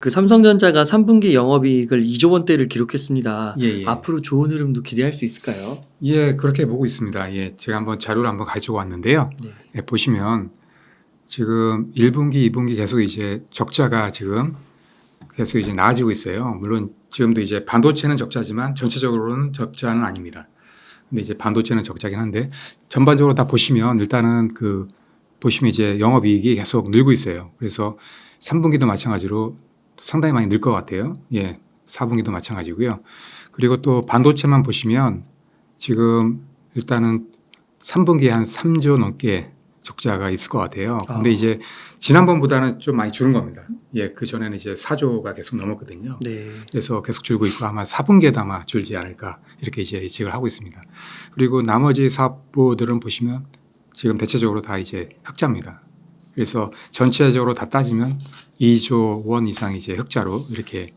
그 삼성전자가 3분기 영업이익을 2조 원대를 기록했습니다. 예, 예. 앞으로 좋은 흐름도 기대할 수 있을까요? 예, 그렇게 보고 있습니다. 예, 제가 한번 자료를 한번 가지고 왔는데요. 네. 예, 보시면 지금 1분기, 2분기 계속 이제 적자가 지금 계속 이제 나아지고 있어요. 물론 지금도 이제 반도체는 적자지만 전체적으로는 적자는 아닙니다. 근데 이제 반도체는 적자긴 한데 전반적으로 다 보시면 일단은 그 보시면 이제 영업이익이 계속 늘고 있어요. 그래서 3분기도 마찬가지로 상당히 많이 늘 것 같아요. 예, 4분기도 마찬가지고요. 그리고 또 반도체만 보시면 지금 일단은 3분기에 한 3조 넘게 적자가 있을 것 같아요. 근데 이제 지난번보다는 좀 많이 줄은 겁니다. 예, 그 전에는 이제 4조가 계속 넘었거든요. 네. 그래서 계속 줄고 있고 아마 4분기에도 아마 줄지 않을까 이렇게 이제 예측을 하고 있습니다. 그리고 나머지 사업부들은 보시면 지금 대체적으로 다 이제 흑자입니다. 그래서 전체적으로 다 따지면 2조 원 이상 이제 흑자로 이렇게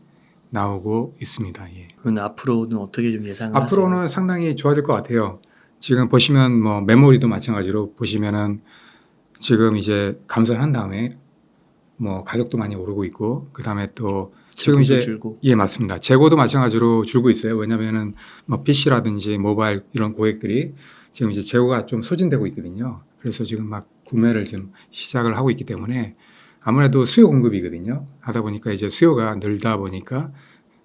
나오고 있습니다. 예. 그럼 앞으로는 어떻게 좀 예상을 앞으로는 하세요? 상당히 좋아질 것 같아요. 지금 보시면 뭐 메모리도 마찬가지로 보시면은 지금 이제 감산한 다음에 뭐 가격도 많이 오르고 있고 그 다음에 또 지금 이제 줄고. 예 맞습니다. 재고도 마찬가지로 줄고 있어요. 왜냐하면은 뭐 PC라든지 모바일 이런 고객들이 지금 이제 재고가 좀 소진되고 있거든요. 그래서 지금 막 구매를 지금 시작을 하고 있기 때문에 아무래도 수요 공급이거든요. 하다 보니까 이제 수요가 늘다 보니까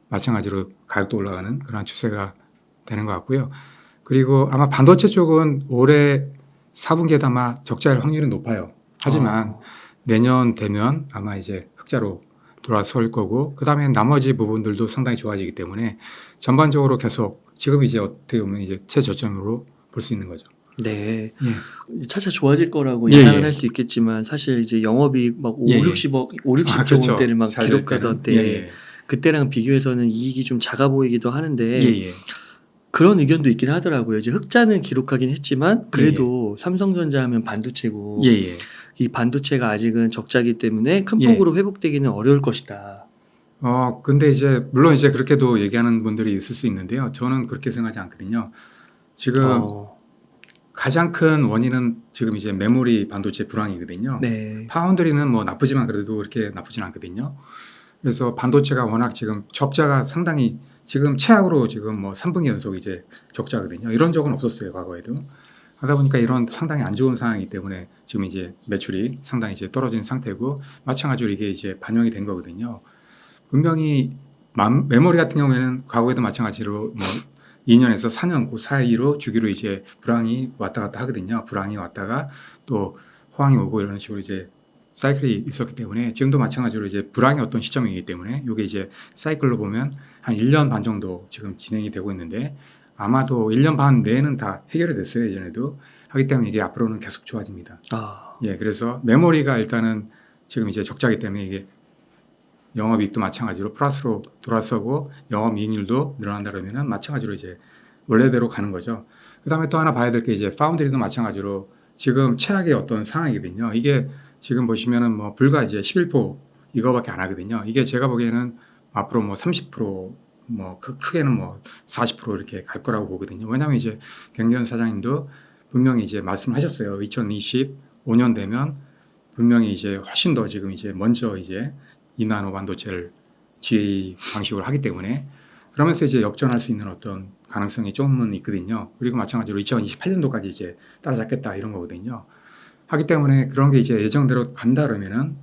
마찬가지로 가격도 올라가는 그런 추세가 되는 것 같고요. 그리고 아마 반도체 쪽은 올해 4분기에도 아마 적자일 확률은 높아요. 하지만 내년 되면 아마 이제 흑자로 돌아설 거고 그다음에 나머지 부분들도 상당히 좋아지기 때문에 전반적으로 계속 지금 이제 어떻게 보면 이제 최저점으로 볼 수 있는 거죠. 네. 예. 차차 좋아질 거라고 예, 예상을 예. 할 수 있겠지만 사실 이제 영업이익 막 5, 예, 예. 60억, 5, 60조 그렇죠. 원대를 막 잘 될 기록하던 때는. 때 예, 예. 그때랑 비교해서는 이익이 좀 작아 보이기도 하는데 예, 예. 그런 의견도 있긴 하더라고요. 이제 흑자는 기록하긴 했지만 그래도 삼성전자 하면 반도체고 예, 예. 이 반도체가 아직은 적자기 때문에 큰 예. 폭으로 회복되기는 어려울 것이다. 근데 이제 물론 이제 그렇게도 얘기하는 분들이 있을 수 있는데요. 저는 그렇게 생각하지 않거든요. 지금 가장 큰 원인은 지금 이제 메모리 반도체 불황이거든요. 네. 파운드리는 뭐 나쁘지만 그래도 그렇게 나쁘진 않거든요. 그래서 반도체가 워낙 지금 적자가 상당히 지금 최악으로 지금 뭐 3분기 연속 이제 적자거든요. 이런 적은 없었어요, 과거에도. 하다 보니까 이런 상당히 안 좋은 상황이기 때문에 지금 이제 매출이 상당히 이제 떨어진 상태고 마찬가지로 이게 이제 반영이 된 거거든요. 분명히 메모리 같은 경우에는 과거에도 마찬가지로 뭐 2년에서 4년 그 사이로 주기로 이제 불황이 왔다 갔다 하거든요. 불황이 왔다가 또 호황이 오고 이런 식으로 이제 사이클이 있었기 때문에 지금도 마찬가지로 이제 불황의 어떤 시점이기 때문에 이게 이제 사이클로 보면 한 1년 반 정도 지금 진행이 되고 있는데 아마도 1년 반 내에는 다 해결이 됐어요. 예전에도. 하기 때문에 이게 앞으로는 계속 좋아집니다. 예, 그래서 메모리가 일단은 지금 이제 적자기 때문에 이게 영업이익도 마찬가지로 플러스로 돌아서고 영업이익률도 늘어난다 그러면은 마찬가지로 이제 원래대로 가는 거죠. 그다음에 또 하나 봐야 될 게 이제 파운드리도 마찬가지로 지금 최악의 어떤 상황이거든요. 이게 지금 보시면은 뭐 불과 이제 11% 이거밖에 안 하거든요. 이게 제가 보기에는 앞으로 뭐 30%뭐 크게는 뭐 40% 이렇게 갈 거라고 보거든요. 왜냐하면 이제 경기현 사장님도 분명히 이제 말씀하셨어요. 2025년 되면 분명히 이제 훨씬 더 지금 이제 먼저 이제 2나노 반도체를 GA 방식으로 하기 때문에 그러면서 이제 역전할 수 있는 어떤 가능성이 조금은 있거든요. 그리고 마찬가지로 2028년도까지 이제 따라잡겠다 이런 거거든요. 하기 때문에 그런 게 이제 예정대로 간다 그러면은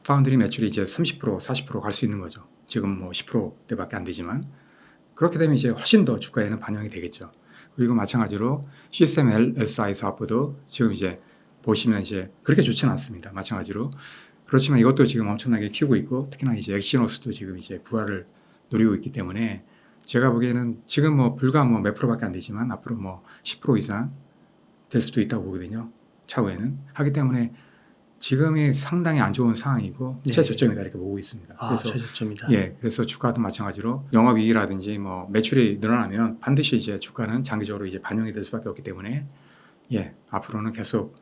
파운드리 매출이 이제 30% 40% 갈 수 있는 거죠. 지금 뭐 10%대밖에 안 되지만 그렇게 되면 이제 훨씬 더 주가에는 반영이 되겠죠. 그리고 마찬가지로 시스템 LSI 사업부도 지금 이제 보시면 이제 그렇게 좋지는 않습니다. 마찬가지로 그렇지만 이것도 지금 엄청나게 키우고 있고 특히나 이제 엑시노스도 지금 이제 부활을 노리고 있기 때문에 제가 보기에는 지금 뭐 불과 뭐 몇 프로밖에 안 되지만 앞으로 뭐 10% 이상 될 수도 있다고 보거든요. 차후에는 하기 때문에 지금이 상당히 안 좋은 상황이고 네. 최저점이다 이렇게 보고 있습니다. 그래서 최저점이다. 예, 그래서 주가도 마찬가지로 영업이익이라든지 뭐 매출이 늘어나면 반드시 이제 주가는 장기적으로 이제 반영이 될 수밖에 없기 때문에 예, 앞으로는 계속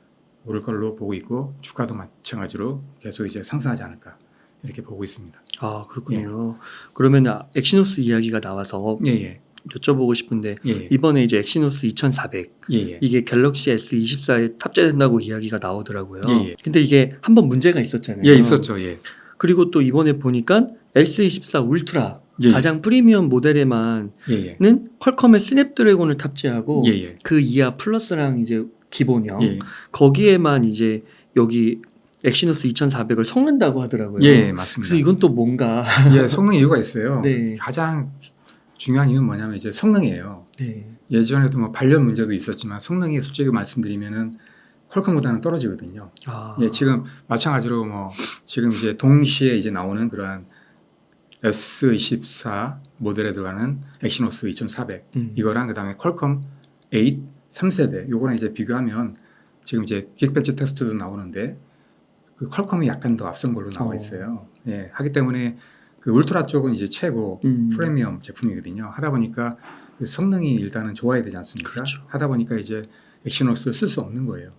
오를 걸로 보고 있고 주가도 마찬가지로 계속 이제 상승하지 않을까 이렇게 보고 있습니다. 그렇군요. 그러면 엑시노스 이야기가 나와서 예, 예. 여쭤보고 싶은데 예, 이번에 이제 엑시노스 2400 예, 예. 이게 갤럭시 S24에 탑재된다고 이야기가 나오더라고요. 예, 예. 근데 이게 한번 문제가 있었잖아요. 예, 있었죠. 예. 그리고 또 이번에 보니까 S24 울트라 예. 가장 프리미엄 모델에만은 예. 퀄컴의 스냅드래곤을 탑재하고 예. 예. 그 이하 플러스랑 이제 기본형 예. 거기에만 이제 여기 엑시노스 2400을 섞는다고 하더라고요. 예, 맞습니다. 그래서 이건 또 뭔가 예, 성능 이유가 있어요. 네. 가장 중요한 이유는 뭐냐면 이제 성능이에요. 네. 예전에도 뭐 발열 문제도 있었지만 성능이 솔직히 말씀드리면은 퀄컴보다는 떨어지거든요. 아. 예, 지금 마찬가지로 뭐 지금 이제 동시에 이제 나오는 그러한 S24 모델에 들어가는 엑시노스 2400 이거랑 그다음에 퀄컴 8 3세대 요거랑 이제 비교하면 지금 이제 긱벤치 테스트도 나오는데 그 퀄컴이 약간 더 앞선 걸로 나와 있어요. 예, 하기 때문에 그 울트라 쪽은 이제 최고 프리미엄 제품이거든요. 하다 보니까 그 성능이 일단은 좋아야 되지 않습니까? 그렇죠. 하다 보니까 이제 엑시노스를 쓸 수 없는 거예요.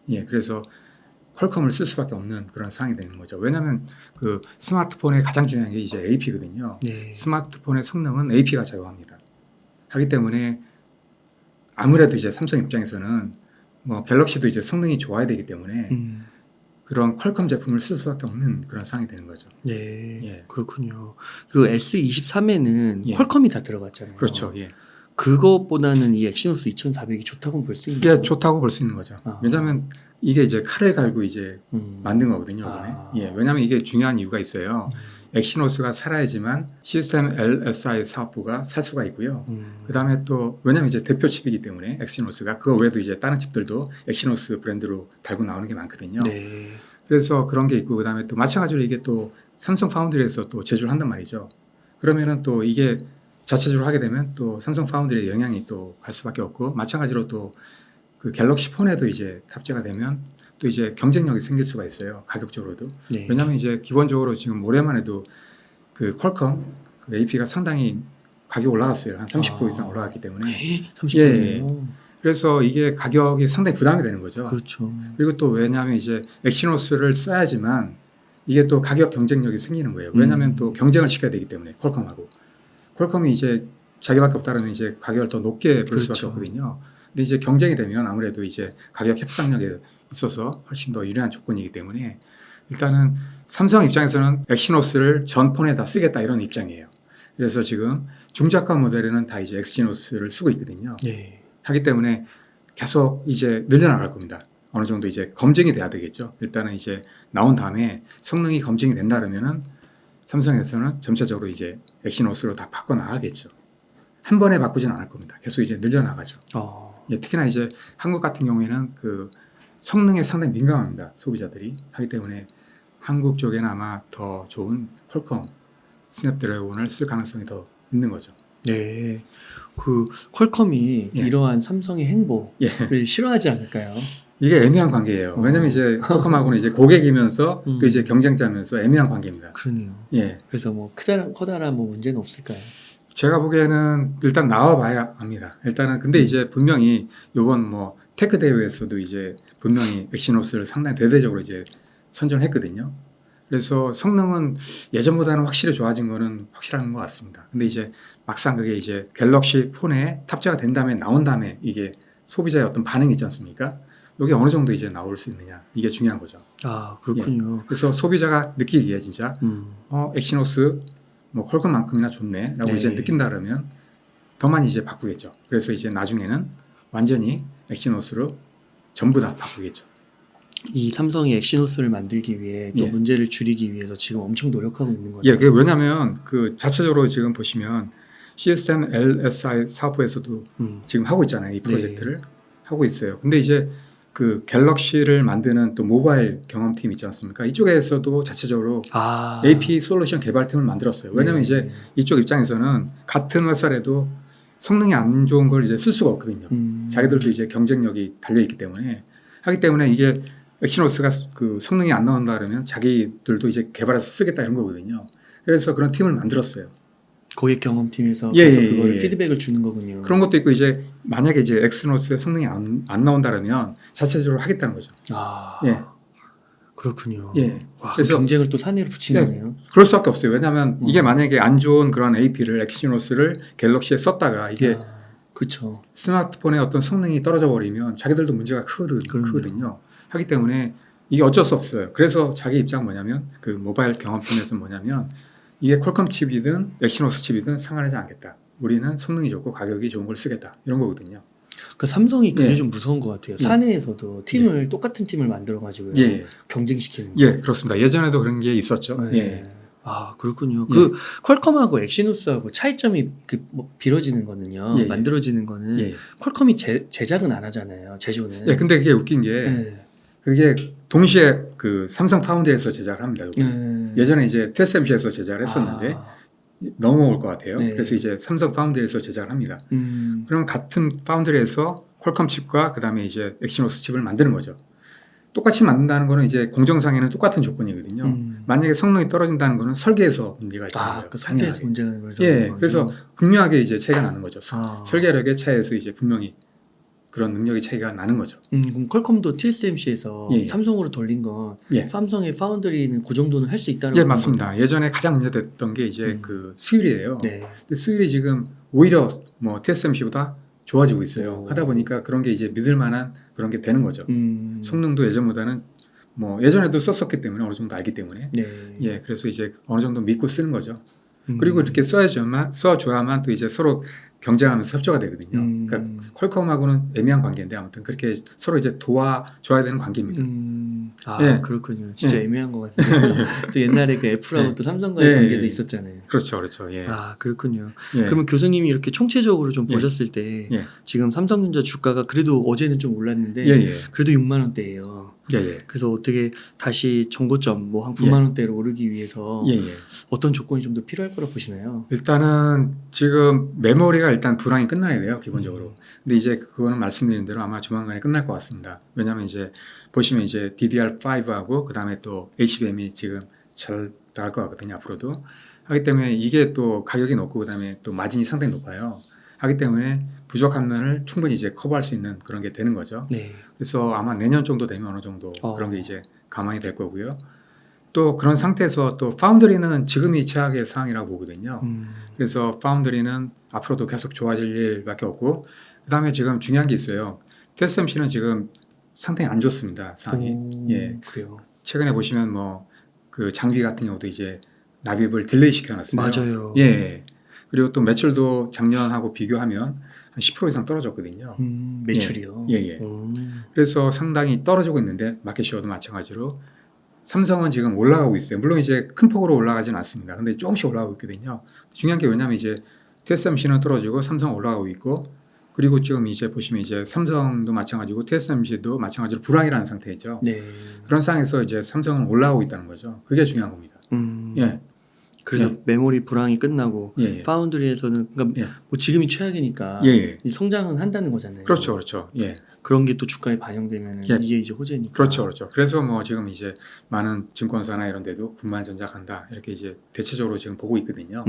예, 그래서 퀄컴을 쓸 수밖에 없는 그런 상황이 되는 거죠. 왜냐하면 그 스마트폰의 가장 중요한 게 이제 AP거든요. 네. 스마트폰의 성능은 AP가 좌우합니다. 하기 때문에 아무래도 이제 삼성 입장에서는 뭐 갤럭시도 이제 성능이 좋아야 되기 때문에 그런 퀄컴 제품을 쓸 수밖에 없는 그런 상황이 되는 거죠. 네. 예. 그렇군요. 그 S23에는 예. 퀄컴이 다 들어갔잖아요. 그렇죠. 예. 그것보다는 이 엑시노스 2400이 좋다고 볼 수 있는 예, 좋다고 볼 수 있는 거죠. 아. 왜냐하면 이게 이제 칼을 갈고 이제 만든 거거든요. 이번에. 아. 예, 왜냐하면 이게 중요한 이유가 있어요. 엑시노스가 살아야지만 시스템 LSI 사업부가 살 수가 있고요. 그 다음에 또 왜냐하면 이제 대표 칩이기 때문에 엑시노스가 그거 외에도 이제 다른 칩들도 엑시노스 브랜드로 달고 나오는 게 많거든요. 네. 그래서 그런 게 있고 그 다음에 또 마찬가지로 이게 또 삼성 파운드리에서 또 제조를 한단 말이죠. 그러면은 또 이게 자체적으로 하게 되면 또 삼성 파운드리의 영향이 또 갈 수밖에 없고 마찬가지로 또 그 갤럭시 폰에도 이제 탑재가 되면 또 이제 경쟁력이 생길 수가 있어요. 가격적으로도. 네. 왜냐하면 이제 기본적으로 지금 올해만 해도 그 퀄컴 그 AP가 상당히 가격 올라갔어요. 한 30% 이상 올라갔기 때문에. 30%. 예. 그래서 이게 가격이 상당히 부담이 되는 거죠. 그렇죠. 그리고 또 왜냐하면 이제 엑시노스를 써야지만 이게 또 가격 경쟁력이 생기는 거예요. 왜냐하면 또 경쟁을 시켜야 되기 때문에 퀄컴하고. 퀄컴이 이제 자기밖에 없다면 이제 가격을 더 높게 볼 수밖에 그렇죠. 없거든요. 근데 이제 경쟁이 되면 아무래도 이제 가격 협상력에 있어서 훨씬 더 유리한 조건이기 때문에 일단은 삼성 입장에서는 엑시노스를 전 폰에 다 쓰겠다 이런 입장이에요. 그래서 지금 중저가 모델에는 다 이제 엑시노스를 쓰고 있거든요. 네. 하기 때문에 계속 이제 늘려나갈 겁니다. 어느 정도 이제 검증이 돼야 되겠죠. 일단은 이제 나온 다음에 성능이 검증이 된다 그러면은 삼성에서는 점차적으로 이제 엑시노스로 다 바꿔 나가겠죠. 한 번에 바꾸지는 않을 겁니다. 계속 이제 늘려나가죠. 예, 특히나 이제 한국 같은 경우에는 그 성능에 상당히 민감합니다. 소비자들이 하기 때문에 한국 쪽에는 아마 더 좋은 퀄컴 스냅드래곤을 쓸 가능성이 더 있는 거죠. 네. 그 퀄컴이 예. 이러한 삼성의 행보를 예. 싫어하지 않을까요? 이게 애매한 관계예요. 왜냐하면 이제 퀄컴하고는 이제 고객이면서 또 이제 경쟁자면서 애매한 관계입니다. 그러네요. 예, 그래서 뭐 커다란 뭐 문제는 없을까요? 제가 보기에는 일단 나와봐야 압니다. 일단은 근데 이제 분명히 이번 뭐 테크 대회에서도 이제 분명히 엑시노스를 상당히 대대적으로 이제 선전을 했거든요. 그래서 성능은 예전보다는 확실히 좋아진 거는 확실한 것 같습니다. 근데 이제 막상 그게 이제 갤럭시 폰에 탑재가 된 다음에 나온 다음에 이게 소비자의 어떤 반응이 있지 않습니까? 이게 어느 정도 이제 나올 수 있느냐 이게 중요한 거죠. 아 그렇군요. 그래서 소비자가 느끼기에 진짜 엑시노스 뭐 퀄컴만큼이나 좋네라고 네. 이제 느낀다 그러면 더 많이 이제 바꾸겠죠. 그래서 이제 나중에는 완전히 엑시노스로 전부 다 바꾸겠죠. 이 삼성이 엑시노스를 만들기 위해 또 예. 문제를 줄이기 위해서 지금 엄청 노력하고 있는 거죠. 예, 그게 왜냐하면 그 자체적으로 지금 보시면 시스템 LSI 사업부에서도 지금 하고 있잖아요. 이 프로젝트를 하고 있어요. 근데 이제 그 갤럭시를 만드는 또 모바일 경험팀 있지 않습니까? 이쪽에서도 자체적으로 AP 솔루션 개발팀을 만들었어요. 왜냐하면 이제 이쪽 입장에서는 같은 회사라도 성능이 안 좋은 걸 이제 쓸 수가 없거든요. 자기들도 이제 경쟁력이 달려 있기 때문에 하기 때문에 이게 엑시노스가 그 성능이 안 나온다 그러면 자기들도 이제 개발해서 쓰겠다 이런 거거든요. 그래서 그런 팀을 만들었어요. 고객 경험팀에서 예, 계속 예, 그걸 예. 피드백을 주는 거군요. 그런 것도 있고 이제 만약에 이제 엑시노스의 성능이 안 나온다면 자체적으로 하겠다는 거죠. 예. 예. 그렇군요. 예. 와, 그래서 경쟁을 또 사내로 붙인 예. 거네요. 그럴 수밖에 없어요. 왜냐하면 이게 만약에 안 좋은 그런 AP를 엑시노스를 갤럭시에 썼다가 이게 그렇죠. 스마트폰의 어떤 성능이 떨어져 버리면 자기들도 문제가 크거든요. 하기 때문에 이게 어쩔 수 없어요. 그래서 자기 입장 뭐냐면 그 모바일 경험팀에서 뭐냐면 이게 퀄컴 칩이든 엑시노스 칩이든 상관하지 않겠다. 우리는 성능이 좋고 가격이 좋은 걸 쓰겠다. 이런 거거든요. 그 삼성이 그게 예. 좀 무서운 것 같아요. 예. 사내에서도 팀을 똑같은 팀을 만들어가지고 예. 경쟁시키는. 예, 그렇습니다. 예전에도 그런 게 있었죠. 예. 예. 아 그렇군요. 예. 그 퀄컴하고 엑시노스하고 차이점이 뭐 빌어지는 거는요. 예, 예. 만들어지는 거는 예. 퀄컴이 제작은 안 하잖아요. 제조는. 예, 근데 그게 웃긴 게 예. 그게 동시에 그 삼성 파운드에서 제작을 합니다. 여기. 예전에 이제 TSMC에서 제작을 했었는데 아, 넘어올 것 같아요. 네. 그래서 이제 삼성 파운드에서 제작을 합니다. 음. 그럼 같은 파운드에서 퀄컴 칩과 그다음에 이제 엑시노스 칩을 만드는 거죠. 똑같이 만든다는 거는 이제 공정상에는 똑같은 조건이거든요. 만약에 성능이 떨어진다는 거는 설계에서 문제가 있다는 거예요. 그 설계에서 문제가 있는 거죠. 예, 그래서 극명하게 이제 차이가 나는 거죠. 아. 설계력의 차이에서 이제 분명히 그런 능력의 차이가 나는 거죠. 그럼 퀄컴도 TSMC에서 예, 예. 삼성으로 돌린 건 예. 삼성의 파운드리는 그 정도는 할 수 있다는 예, 거죠? 맞습니다. 예전에 가장 문제됐던 게 이제 그 수율이에요. 네. 근데 수율이 지금 오히려 뭐 TSMC보다 좋아지고 있어요. 오. 하다 보니까 그런 게 이제 믿을 만한 그런 게 되는 거죠. 성능도 예전보다는 뭐 예전에도 썼었기 때문에 어느 정도 알기 때문에 네. 예, 그래서 이제 어느 정도 믿고 쓰는 거죠. 그리고 이렇게 써줘야만 또 이제 서로 경쟁하면서 협조가 되거든요. 그러니까 퀄컴하고는 애매한 관계인데 아무튼 그렇게 서로 이제 도와줘야 되는 관계입니다. 아 예. 그렇군요. 진짜 예. 애매한 것 같은데 또 옛날에 그 애플하고 예. 또 삼성과의 예, 관계도 예. 있었잖아요. 그렇죠, 그렇죠. 예. 아 그렇군요. 예. 그러면 교수님이 이렇게 총체적으로 좀 예. 보셨을 때 예. 지금 삼성전자 주가가 그래도 어제는 좀 올랐는데 예, 예. 그래도 6만 원대예요. 예, 예. 그래서 어떻게 다시 정고점 뭐 한 9만 원대로 오르기 위해서 예, 예. 어떤 조건이 좀 더 필요할 거라고 보시나요? 일단은 지금 메모리가 일단 불황이 끝나야 돼요, 기본적으로. 근데 이제 그거는 말씀드린 대로 아마 조만간에 끝날 것 같습니다. 왜냐하면 이제 보시면 이제 DDR5하고 그 다음에 또 HBM이 지금 잘 나갈 것 같거든요, 앞으로도. 하기 때문에 이게 또 가격이 높고 그 다음에 또 마진이 상당히 높아요. 하기 때문에 부족한 면을 충분히 이제 커버할 수 있는 그런 게 되는 거죠. 네. 그래서 아마 내년 정도 되면 어느 정도 그런 게 이제 감안이 될 거고요. 또 그런 상태에서 또 파운드리는 지금이 최악의 상황이라고 보거든요. 그래서 파운드리는 앞으로도 계속 좋아질 일밖에 없고 그다음에 지금 중요한 게 있어요. TSMC는 지금 상당히 안 좋습니다. 상황이. 예. 그래요. 최근에 보시면 뭐 그 장비 같은 경우도 이제 납입을 딜레이 시켜놨어요. 맞아요. 예. 그리고 또 매출도 작년하고 비교하면 한 10% 이상 떨어졌거든요. 매출이요. 예, 예. 그래서 상당히 떨어지고 있는데 마켓시어도 마찬가지로 삼성은 지금 올라가고 있어요. 물론 이제 큰 폭으로 올라가진 않습니다. 근데 조금씩 올라가고 있거든요. 중요한 게 왜냐면 이제 TSMC는 떨어지고 삼성은 올라가고 있고 그리고 지금 이제 보시면 이제 삼성도 마찬가지고 TSMC도 마찬가지로 불황이라는 상태죠. 네. 그런 상황에서 이제 삼성은 올라가고 있다는 거죠. 그게 중요한 겁니다. 예. 그래서 예. 메모리 불황이 끝나고 예, 예. 파운드리에서는 그러니까 예. 뭐 지금이 최악이니까 예, 예. 이제 성장은 한다는 거잖아요. 그렇죠, 그렇죠. 예. 그런 게 또 주가에 반영되면 예. 이게 이제 호재니까. 그렇죠, 그렇죠. 그래서 뭐 지금 이제 많은 증권사나 이런 데도 군만 전작한다 이렇게 이제 대체적으로 지금 보고 있거든요.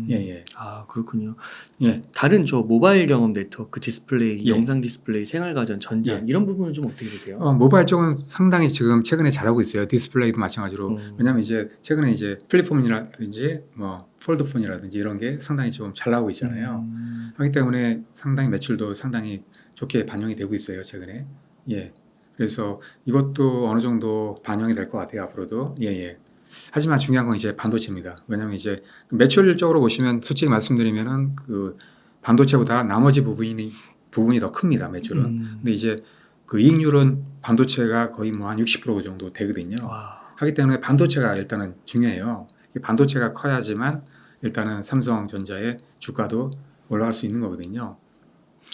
예, 예. 아 그렇군요. 예. 다른 저 모바일 경험 네트워크 디스플레이, 예. 영상 디스플레이, 생활가전, 전자 예. 이런 부분은 좀 어떻게 보세요? 모바일 쪽은 상당히 지금 최근에 잘하고 있어요. 디스플레이도 마찬가지로. 왜냐하면 이제 최근에 이제 플립폰이라든지 뭐 폴드폰이라든지 이런 게 상당히 좀 잘 나오고 있잖아요. 하기 때문에 상당히 매출도 상당히 좋게 반영이 되고 있어요. 최근에. 예. 그래서 이것도 어느 정도 반영이 될 것 같아요. 앞으로도. 예, 예. 하지만 중요한 건 이제 반도체입니다. 왜냐하면 이제 매출적으로 보시면 솔직히 말씀드리면은 그 반도체보다 나머지 부분이 더 큽니다. 매출은. 근데 이제 그 이익률은 반도체가 거의 뭐 한 60% 정도 되거든요. 와. 하기 때문에 반도체가 일단은 중요해요. 반도체가 커야지만 일단은 삼성전자의 주가도 올라갈 수 있는 거거든요.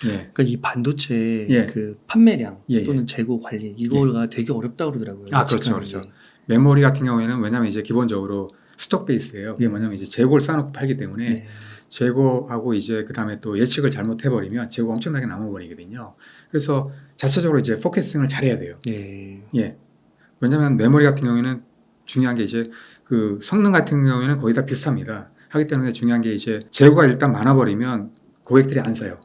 예. 그러니까 이 반도체 예. 그 판매량 예, 예. 또는 재고 관리 이거가 되게 어렵다고 그러더라고요. 아, 그렇죠, 예측하는 그렇죠. 게. 메모리 같은 경우에는 왜냐하면 이제 기본적으로 스톡 베이스예요. 그게 뭐냐면 이제 재고를 쌓아놓고 팔기 때문에 네. 재고하고 이제 그 다음에 또 예측을 잘못해버리면 재고가 엄청나게 남아버리거든요. 그래서 자체적으로 이제 포커싱을 잘해야 돼요. 네. 예. 왜냐하면 메모리 같은 경우에는 중요한 게 이제 그 성능 같은 경우에는 거의 다 비슷합니다. 하기 때문에 중요한 게 이제 재고가 일단 많아버리면 고객들이 안 사요.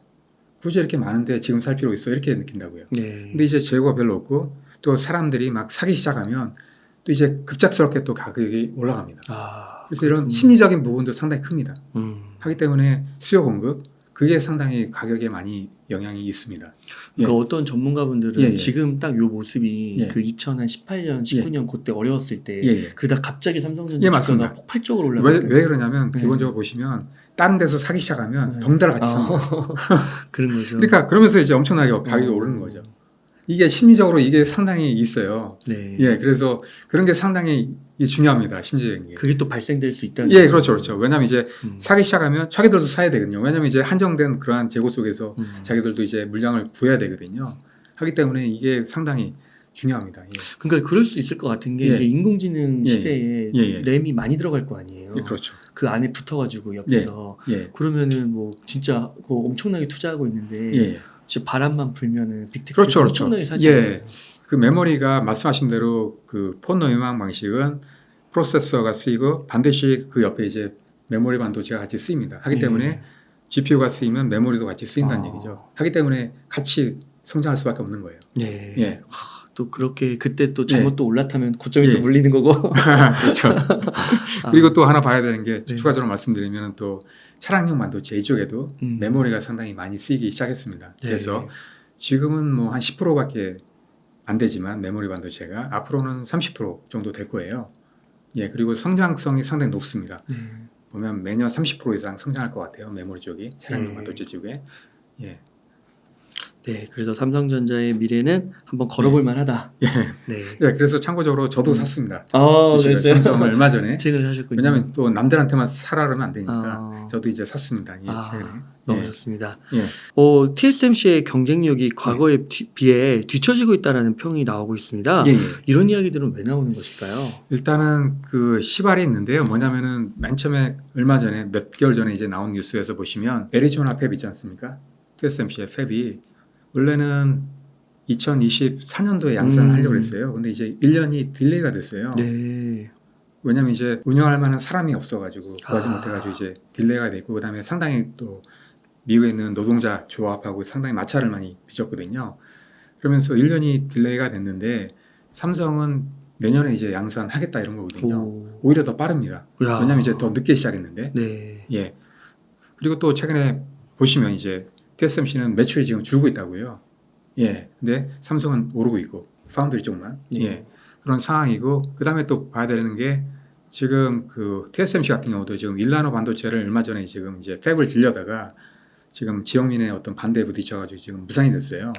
굳이 이렇게 많은데 지금 살 필요 있어 이렇게 느낀다고요. 네. 근데 이제 재고가 별로 없고 또 사람들이 막 사기 시작하면 또 이제 급작스럽게 또 가격이 올라갑니다. 아, 그래서 이런 심리적인 부분도 상당히 큽니다. 음. 하기 때문에 수요 공급 그게 상당히 가격에 많이 영향이 있습니다. 그러니까 어떤 전문가분들은 예, 예. 지금 딱 요 모습이 예. 그 2018년, 19년 그때 어려웠을 때 예, 예. 그러다 갑자기 삼성전자 예, 주가가 맞습니다. 폭발적으로 왜 올라갔다. 그러냐면 네. 기본적으로 보시면 다른 데서 사기 시작하면 네. 덩달아 같이 삽니다. 그런 거죠. 그러니까 그러면서 이제 엄청나게 가격이 오르는 거죠. 이게 심리적으로 이게 상당히 있어요. 네. 예, 그래서 그런 게 상당히 중요합니다. 심리적인 게. 그게 또 발생될 수 있다는 예, 거죠. 그렇죠, 그렇죠. 왜냐하면 이제 사기 시작하면 자기들도 사야 되거든요. 왜냐하면 이제 한정된 그러한 재고 속에서 자기들도 이제 물량을 구해야 되거든요. 하기 때문에 이게 상당히 중요합니다. 예. 그러니까 그럴 수 있을 것 같은 게 예. 이게 인공지능 예, 시대에 예, 예. 램이 많이 들어갈 거 아니에요. 예, 그렇죠. 그 안에 붙어가지고 옆에서 예, 그러면은 뭐 진짜 그거 엄청나게 투자하고 있는데 예. 진짜 바람만 불면은 빅테크 그렇죠, 그렇죠. 엄청나게 사잖아요. 예. 그 메모리가 말씀하신 대로 그 폰노이망 방식은 프로세서가 쓰이고 반드시 그 옆에 이제 메모리 반도체가 같이 쓰입니다. 하기 네. 때문에 GPU가 쓰이면 메모리도 같이 쓰인다는 아. 얘기죠. 하기 때문에 같이 성장할 수밖에 없는 거예요. 네. 예. 또 그렇게 그때 또 잘못 예. 또 올라타면 고점이 예. 또 물리는 거고. 그렇죠. 그리고 또 하나 봐야 되는 게 네. 추가적으로 말씀드리면 또 차량용 반도체 이쪽에도 음. 메모리가 상당히 많이 쓰이기 시작했습니다. 네. 그래서 지금은 뭐 한 10%밖에 안 되지만 메모리 반도체가 앞으로는 30% 정도 될 거예요. 예, 그리고 성장성이 상당히 높습니다. 네. 보면 매년 30% 이상 성장할 것 같아요. 메모리 쪽이 차량용 네. 반도체 쪽에. 예. 네, 그래서 삼성전자의 미래는 한번 걸어볼 만하다. 예. 네. 예, 그래서 참고적으로 저도 샀습니다. 아, 주식을 그랬어요? 삼성을 얼마 전에. 책을 사셨군요. 왜냐하면 또 남들한테만 사라 그러면 안 되니까 아. 저도 이제 샀습니다. 예, 최근에. 너무 예. 좋습니다. 예. TSMC의 경쟁력이 과거에 비해 뒤처지고 있다는 평이 나오고 있습니다. 예, 예. 이런 이야기들은 왜 나오는 것일까요? 일단은 그 시발이 있는데요. 뭐냐면은 맨 처음에 얼마 전에 몇 개월 전에 이제 나온 뉴스에서 보시면 애리조나 팹 있지 않습니까? TSMC의 팹이 원래는 2024년도에 양산을 하려고 했어요. 근데 이제 1년이 딜레이가 됐어요. 네. 왜냐면 이제 운영할 만한 사람이 없어가지고 구하지 아. 못해가지고 이제 딜레이가 됐고 그다음에 상당히 또 미국에 있는 노동자 조합하고 상당히 마찰을 많이 빚었거든요. 그러면서 1년이 딜레이가 됐는데 삼성은 내년에 이제 양산하겠다 이런 거거든요. 오히려 더 빠릅니다. 야. 왜냐면 이제 더 늦게 시작했는데. 네. 예. 그리고 또 최근에 보시면 이제 TSMC는 매출이 지금 줄고 있다고요. 예. 근데 삼성은 오르고 있고 파운드리 쪽만. 네. 예. 그런 상황이고 그다음에 또 봐야 되는 게 지금 그 TSMC 같은 경우도 지금 1나노 반도체를 얼마 전에 지금 이제 팹을 질려다가 지금 지역민의 어떤 반대에 부딪혀가지고 지금 무산이 됐어요.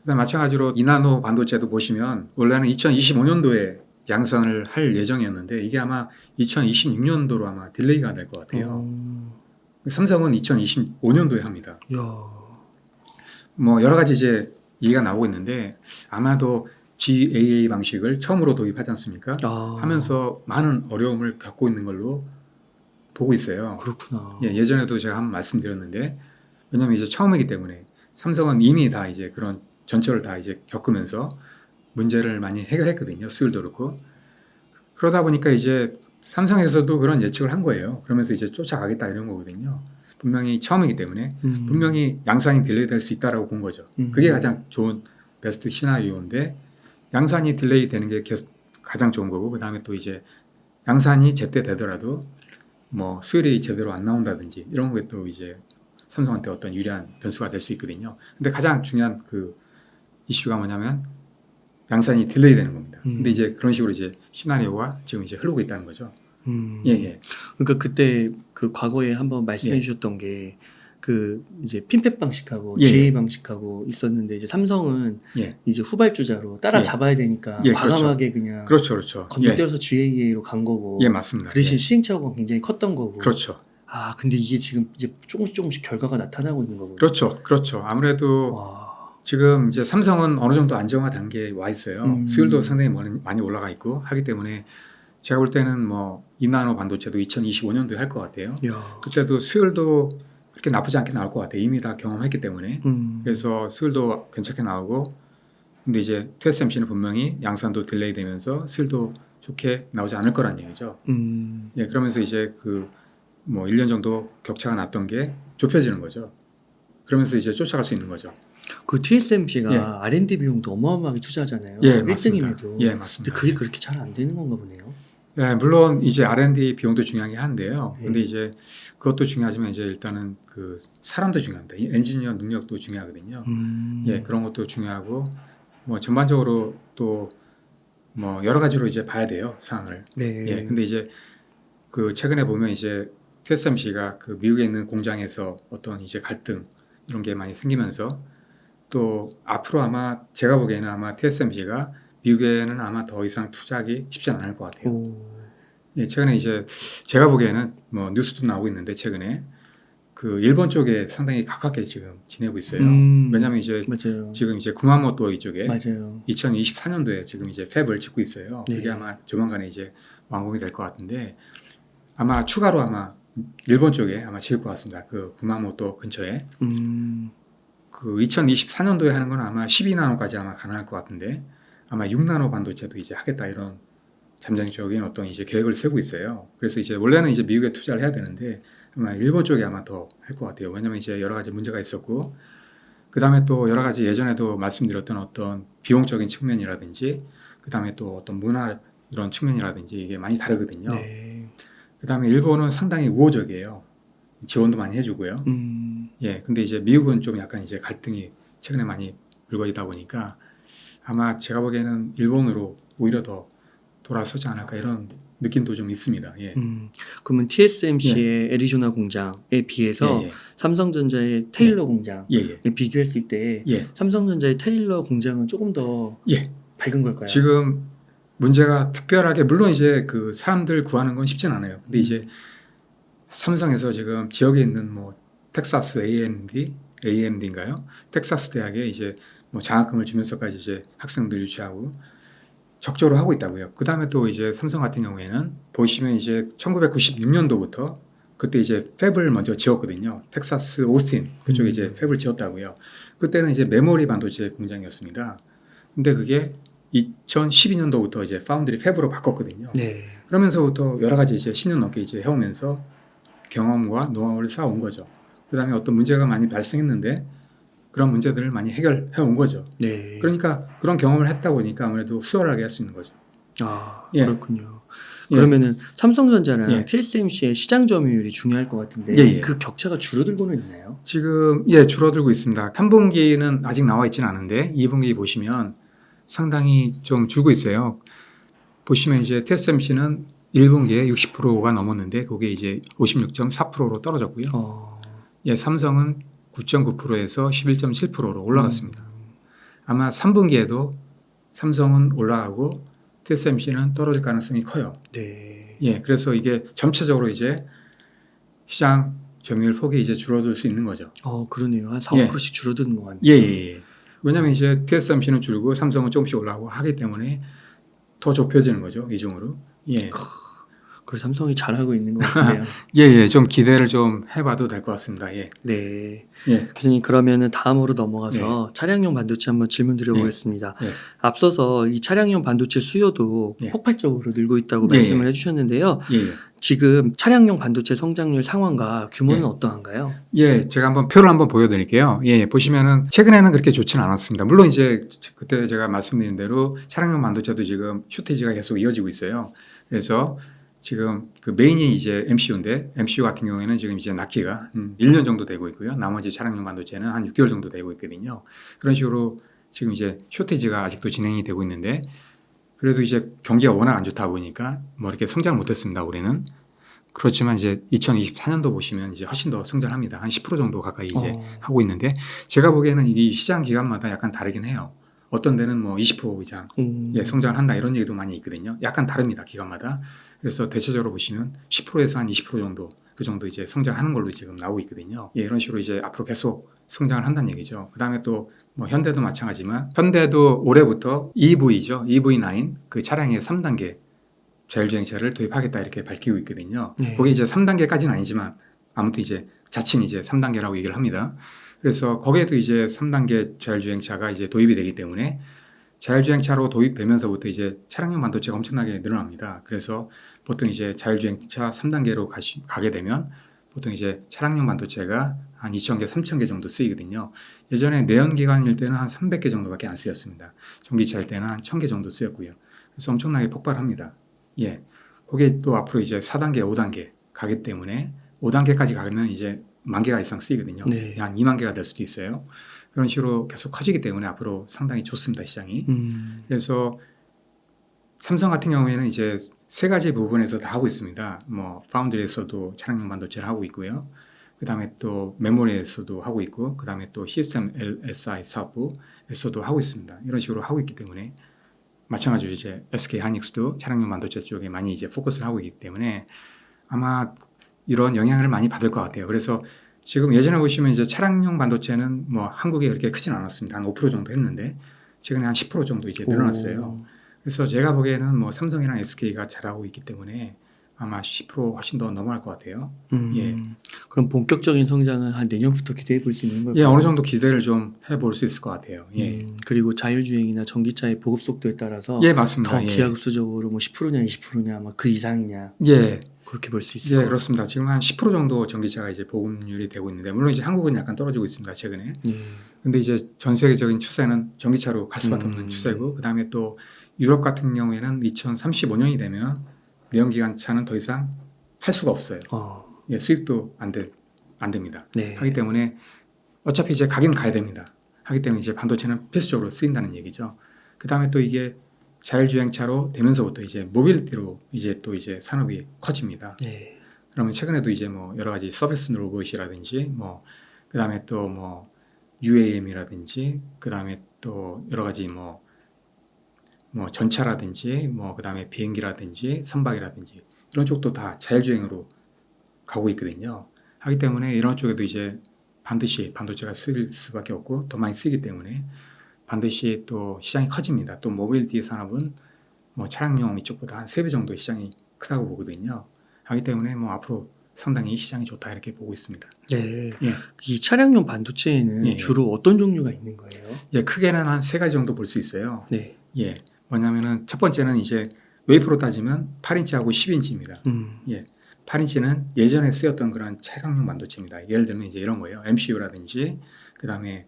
그다음 마찬가지로 2나노 반도체도 보시면 원래는 2025년도에 양산을 할 예정이었는데 이게 아마 2026년도로 아마 딜레이가 될 것 같아요. 삼성은 2025년도에 합니다. 야. 뭐 여러 가지 이제 얘기가 나오고 있는데 아마도 GAA 방식을 처음으로 도입하지 않습니까? 하면서 많은 어려움을 겪고 있는 걸로 보고 있어요. 그렇구나. 예, 예전에도 제가 한번 말씀드렸는데 왜냐하면 이제 처음이기 때문에 삼성은 이미 다 이제 그런 전철을 다 이제 겪으면서 문제를 많이 해결했거든요. 수율도 그렇고 그러다 보니까 이제 삼성에서도 그런 예측을 한 거예요. 그러면서 이제 쫓아가겠다 이런 거거든요. 분명히 처음이기 때문에 분명히 양산이 딜레이 될 수 있다라고 본 거죠. 그게 가장 좋은 베스트 시나리오인데 양산이 딜레이 되는 게 가장 좋은 거고 그 다음에 또 이제 양산이 제때 되더라도 뭐 수율이 제대로 안 나온다든지 이런 게 또 이제 삼성한테 어떤 유리한 변수가 될 수 있거든요. 근데 가장 중요한 그 이슈가 뭐냐면 양산이 딜레이 되는 겁니다. 근데 이제 그런 식으로 이제 시나리오가 지금 이제 흐르고 있다는 거죠. 예, 예. 그러니까 그때 그 과거에 한번 말씀해 예. 주셨던 게 그 이제 핀팹 방식하고 예. GA 방식하고 있었는데 이제 삼성은 예. 이제 후발주자로 따라잡아야 되니까 예, 과감하게 그냥 그렇죠, 그렇죠. 건너뛰어서 GAA로 간 거고. 예, 맞습니다. 그 대신 예. 시행착오가 굉장히 컸던 거고. 그렇죠. 아, 근데 이게 지금 이제 조금씩 결과가 나타나고 있는 거군요. 그렇죠, 그렇죠. 아무래도 와. 지금 이제 삼성은 어느 정도 안정화 단계에 와 있어요. 수율도 상당히 많이 올라가 있고 하기 때문에 제가 볼 때는 뭐 2나노 반도체도 2025년도에 할 것 같아요. 야. 그때도 수율도 그렇게 나쁘지 않게 나올 것 같아요. 이미 다 경험했기 때문에. 그래서 수율도 괜찮게 나오고 근데 이제 TSMC는 분명히 양산도 딜레이 되면서 수율도 좋게 나오지 않을 거란 얘기죠. 예, 그러면서 이제 그 뭐 1년 정도 격차가 났던 게 좁혀지는 거죠. 그러면서 이제 쫓아갈 수 있는 거죠. 그 TSMC가 예. R&D 비용도 어마어마하게 투자하잖아요. 예, 1등임에도. 맞습니다. 예, 맞습니다. 근데 그게 그렇게 잘 안 되는 건가 보네요. 예, 물론 이제 R&D 비용도 중요하긴 한데요. 네. 근데 이제 그것도 중요하지만 이제 일단은 그 사람도 중요합니다. 이 엔지니어 능력도 중요하거든요. 예, 그런 것도 중요하고 뭐 전반적으로 또 뭐 여러 가지로 이제 봐야 돼요, 사항을. 네. 예, 근데 이제 그 최근에 보면 이제 TSMC가 그 미국에 있는 공장에서 어떤 이제 갈등 이런 게 많이 생기면서 또 앞으로 아마 제가 보기에는 아마 TSMC가 미국에는 아마 더 이상 투자하기 쉽지 않을 것 같아요. 오. 예, 최근에 이제 제가 보기에는 뭐 뉴스도 나오고 있는데 최근에 그 일본 쪽에 상당히 가깝게 지금 지내고 있어요. 왜냐하면 이제 맞아요. 지금 이제 구마모토 이쪽에 맞아요. 2024년도에 지금 이제 팹을 짓고 있어요. 네. 그게 아마 조만간에 이제 완공이 될 것 같은데 아마 추가로 아마 일본 쪽에 아마 지을 것 같습니다. 그 구마모토 근처에 그 2024년도에 하는 건 아마 12나노까지 아마 가능할 것 같은데 아마 6나노 반도체도 이제 하겠다 이런 잠정적인 어떤 이제 계획을 세우고 있어요. 그래서 이제 원래는 이제 미국에 투자를 해야 되는데 아마 일본 쪽에 아마 더 할 것 같아요. 왜냐하면 이제 여러 가지 문제가 있었고 그 다음에 또 여러 가지 예전에도 말씀드렸던 어떤 비용적인 측면이라든지 그 다음에 또 어떤 문화 이런 측면이라든지 이게 많이 다르거든요. 네. 그 다음에 일본은 상당히 우호적이에요. 지원도 많이 해주고요. 예, 근데 이제 미국은 좀 약간 이제 갈등이 최근에 많이 불거지다 보니까 아마 제가 보기에는 일본으로 오히려 더 돌아서지 않을까 이런 느낌도 좀 있습니다. 예. 그러면 TSMC의 애리조나 공장에 비해서 예, 예. 삼성전자의 테일러 공장을 예, 예. 비교했을 때 예. 삼성전자의 테일러 공장은 조금 더 예. 밝은 걸까요? 지금 문제가 특별하게 물론 이제 그 사람들 구하는 건 쉽진 않아요. 근데 이제 삼성에서 지금 지역에 있는 뭐 텍사스 AMD인가요? 텍사스 대학에 이제 뭐 장학금을 주면서까지 이제 학생들 유치하고 적극적으로 하고 있다고요. 그 다음에 또 이제 삼성 같은 경우에는 보시면 이제 1996년도부터 그때 이제 팹을 먼저 지었거든요. 텍사스 오스틴 그쪽에 이제 팹을 지었다고요. 그때는 이제 메모리 반도체 공장이었습니다. 근데 그게 2012년도부터 이제 파운드리 팹으로 바꿨거든요. 네. 그러면서부터 여러 가지 이제 10년 넘게 이제 해오면서 경험과 노하우를 쌓아온 거죠. 그 다음에 어떤 문제가 많이 발생했는데 그런 문제들을 많이 해결해 온 거죠. 네. 그러니까 그런 경험을 했다 보니까 아무래도 수월하게 할 수 있는 거죠. 아, 예. 그렇군요. 예. 그러면은 삼성전자랑 예. TSMC의 시장 점유율이 중요할 것 같은데 예, 예. 그 격차가 줄어들고는 있나요? 지금 예 줄어들고 있습니다. 3분기는 아직 나와 있지는 않은데 2분기 보시면 상당히 좀 줄고 있어요. 보시면 이제 TSMC는 1분기에 60%가 넘었는데 그게 이제 56.4%로 떨어졌고요. 예, 삼성은 9.9%에서 11.7%로 올라갔습니다. 아마 3분기에도 삼성은 올라가고 TSMC는 떨어질 가능성이 커요. 네. 예, 그래서 이게 점차적으로 이제 시장 점유율 폭이 이제 줄어들 수 있는 거죠. 그러네요. 한 4, 예. 5%씩 줄어드는 것 같네요. 예, 예, 예. 왜냐하면 이제 TSMC는 줄고 삼성은 조금씩 올라가고 하기 때문에 더 좁혀지는 거죠. 이중으로. 예. 그래서 삼성이 잘하고 있는 것 같네요. 예, 예. 좀 기대를 좀 해봐도 될 것 같습니다. 예. 네. 예. 교수님 그러면은 다음으로 넘어가서 차량용 반도체 한번 질문 드려보겠습니다. 예. 앞서서 이 차량용 반도체 수요도 예. 폭발적으로 늘고 있다고 예, 말씀을 예. 해주셨는데요. 예. 지금 차량용 반도체 성장률 상황과 규모는 예. 어떠한가요? 예, 제가 한번 표를 한번 보여드릴게요. 예, 보시면은 최근에는 그렇게 좋지는 않았습니다. 물론 이제 그때 제가 말씀드린 대로 차량용 반도체도 지금 슈테지가 계속 이어지고 있어요. 그래서 지금 그 메인이 이제 MCU인데 MCU 같은 경우에는 지금 이제 납기가 1년 정도 되고 있고요. 나머지 차량용 반도체는 한 6개월 정도 되고 있거든요. 그런 식으로 지금 이제 슈테지가 아직도 진행이 되고 있는데 그래도 이제 경기가 워낙 안 좋다 보니까 뭐 이렇게 성장을 못했습니다. 올해는. 그렇지만 이제 2024년도 보시면 이제 훨씬 더 성장합니다. 한 10% 정도 가까이 이제 하고 있는데 제가 보기에는 이 시장 기간마다 약간 다르긴 해요. 어떤 데는 뭐 20% 이상 예, 성장을 한다 이런 얘기도 많이 있거든요. 약간 다릅니다. 기간마다. 그래서 대체적으로 보시면 10%에서 한 20% 정도 그 정도 이제 성장하는 걸로 지금 나오고 있거든요. 예, 이런 식으로 이제 앞으로 계속 성장을 한다는 얘기죠. 그 다음에 또 뭐 현대도 마찬가지지만 현대도 올해부터 EV죠. EV9 그 차량의 3단계 자율주행차를 도입하겠다 이렇게 밝히고 있거든요. 네. 거기 이제 3단계까지는 아니지만 아무튼 이제 자칭 이제 3단계라고 얘기를 합니다. 그래서 거기에도 이제 3단계 자율주행차가 이제 도입이 되기 때문에 자율주행차로 도입되면서부터 이제 차량용 반도체가 엄청나게 늘어납니다. 그래서 보통 이제 자율주행차 3단계로 가게 되면 보통 이제 차량용 반도체가 한 2,000개, 3,000개 정도 쓰이거든요. 예전에 내연기관일 때는 한 300개 정도밖에 안 쓰였습니다. 전기차일 때는 한 1,000개 정도 쓰였고요. 그래서 엄청나게 폭발합니다. 예, 그게 또 앞으로 이제 4단계, 5단계 가기 때문에 5단계까지 가면 이제 10,000개가 이상 쓰이거든요. 네. 한 20,000개가 될 수도 있어요. 그런 식으로 계속 커지기 때문에 앞으로 상당히 좋습니다, 시장이. 그래서 삼성 같은 경우에는 이제 세 가지 부분에서 다 하고 있습니다. 뭐 파운드리에서도 차량용 반도체를 하고 있고요. 그다음에 또 메모리에서도 하고 있고, 그다음에 또 시스템 LSI 사업부에서도 하고 있습니다. 이런 식으로 하고 있기 때문에 마찬가지로 이제 SK 하이닉스도 차량용 반도체 쪽에 많이 이제 포커스를 하고 있기 때문에 아마 이런 영향을 많이 받을 것 같아요. 그래서 지금 예전에 보시면 이제 차량용 반도체는 뭐 한국에 그렇게 크진 않았습니다. 한 5% 정도 했는데 최근에 한 10% 정도 이제 늘어났어요. 그래서 제가 보기에는 뭐 삼성이랑 SK가 잘하고 있기 때문에 아마 10% 훨씬 더 넘어갈 것 같아요. 예. 그럼 본격적인 성장은 한 내년부터 기대해 볼 수 있는 걸까요? 예, 어느 정도 기대를 좀 해볼 수 있을 것 같아요. 예. 그리고 자율주행이나 전기차의 보급 속도에 따라서 예, 맞습니다. 더 예. 기하급수적으로 뭐 10%냐 20%냐 아마 그 이상이냐 예. 그렇게 볼 수 있을 예, 것 같아요. 그렇습니다. 지금 한 10% 정도 전기차가 이제 보급률이 되고 있는데, 물론 이제 한국은 약간 떨어지고 있습니다, 최근에. 근데 이제 전 세계적인 추세는 전기차로 갈 수밖에 없는 추세고, 그 다음에 또 유럽 같은 경우에는 2035년이 되면 내연기관차는 더 이상 할 수가 없어요. 예, 수입도 안 됩니다. 네. 하기 때문에 어차피 이제 가긴 가야 됩니다. 하기 때문에 이제 반도체는 필수적으로 쓰인다는 얘기죠. 그 다음에 또 이게 자율주행차로 되면서부터 이제 모빌리티로 이제 또 이제 산업이 커집니다. 네. 그러면 최근에도 이제 뭐 여러 가지 서비스 로봇이라든지 뭐 그다음에 또 뭐 UAM이라든지 그다음에 또 여러 가지 뭐 전차라든지 뭐 그다음에 비행기라든지 선박이라든지 이런 쪽도 다 자율주행으로 가고 있거든요. 하기 때문에 이런 쪽에도 이제 반드시 반도체가 쓰일 수밖에 없고 더 많이 쓰기 때문에 반드시 또 시장이 커집니다. 또 모빌리티 산업은 뭐 차량용 이쪽보다 한 3배 정도 시장이 크다고 보거든요. 하기 때문에 뭐 앞으로 상당히 시장이 좋다 이렇게 보고 있습니다. 네. 예. 이 차량용 반도체에는 예. 주로 어떤 종류가 있는 거예요? 예, 크게는 한 3가지 정도 볼 수 있어요. 네. 예. 뭐냐면은 첫 번째는 이제 웨이프로 따지면 8인치하고 10인치입니다. 예. 8인치는 예전에 쓰였던 그런 차량용 반도체입니다. 예를 들면 이제 이런 거예요. MCU라든지 그다음에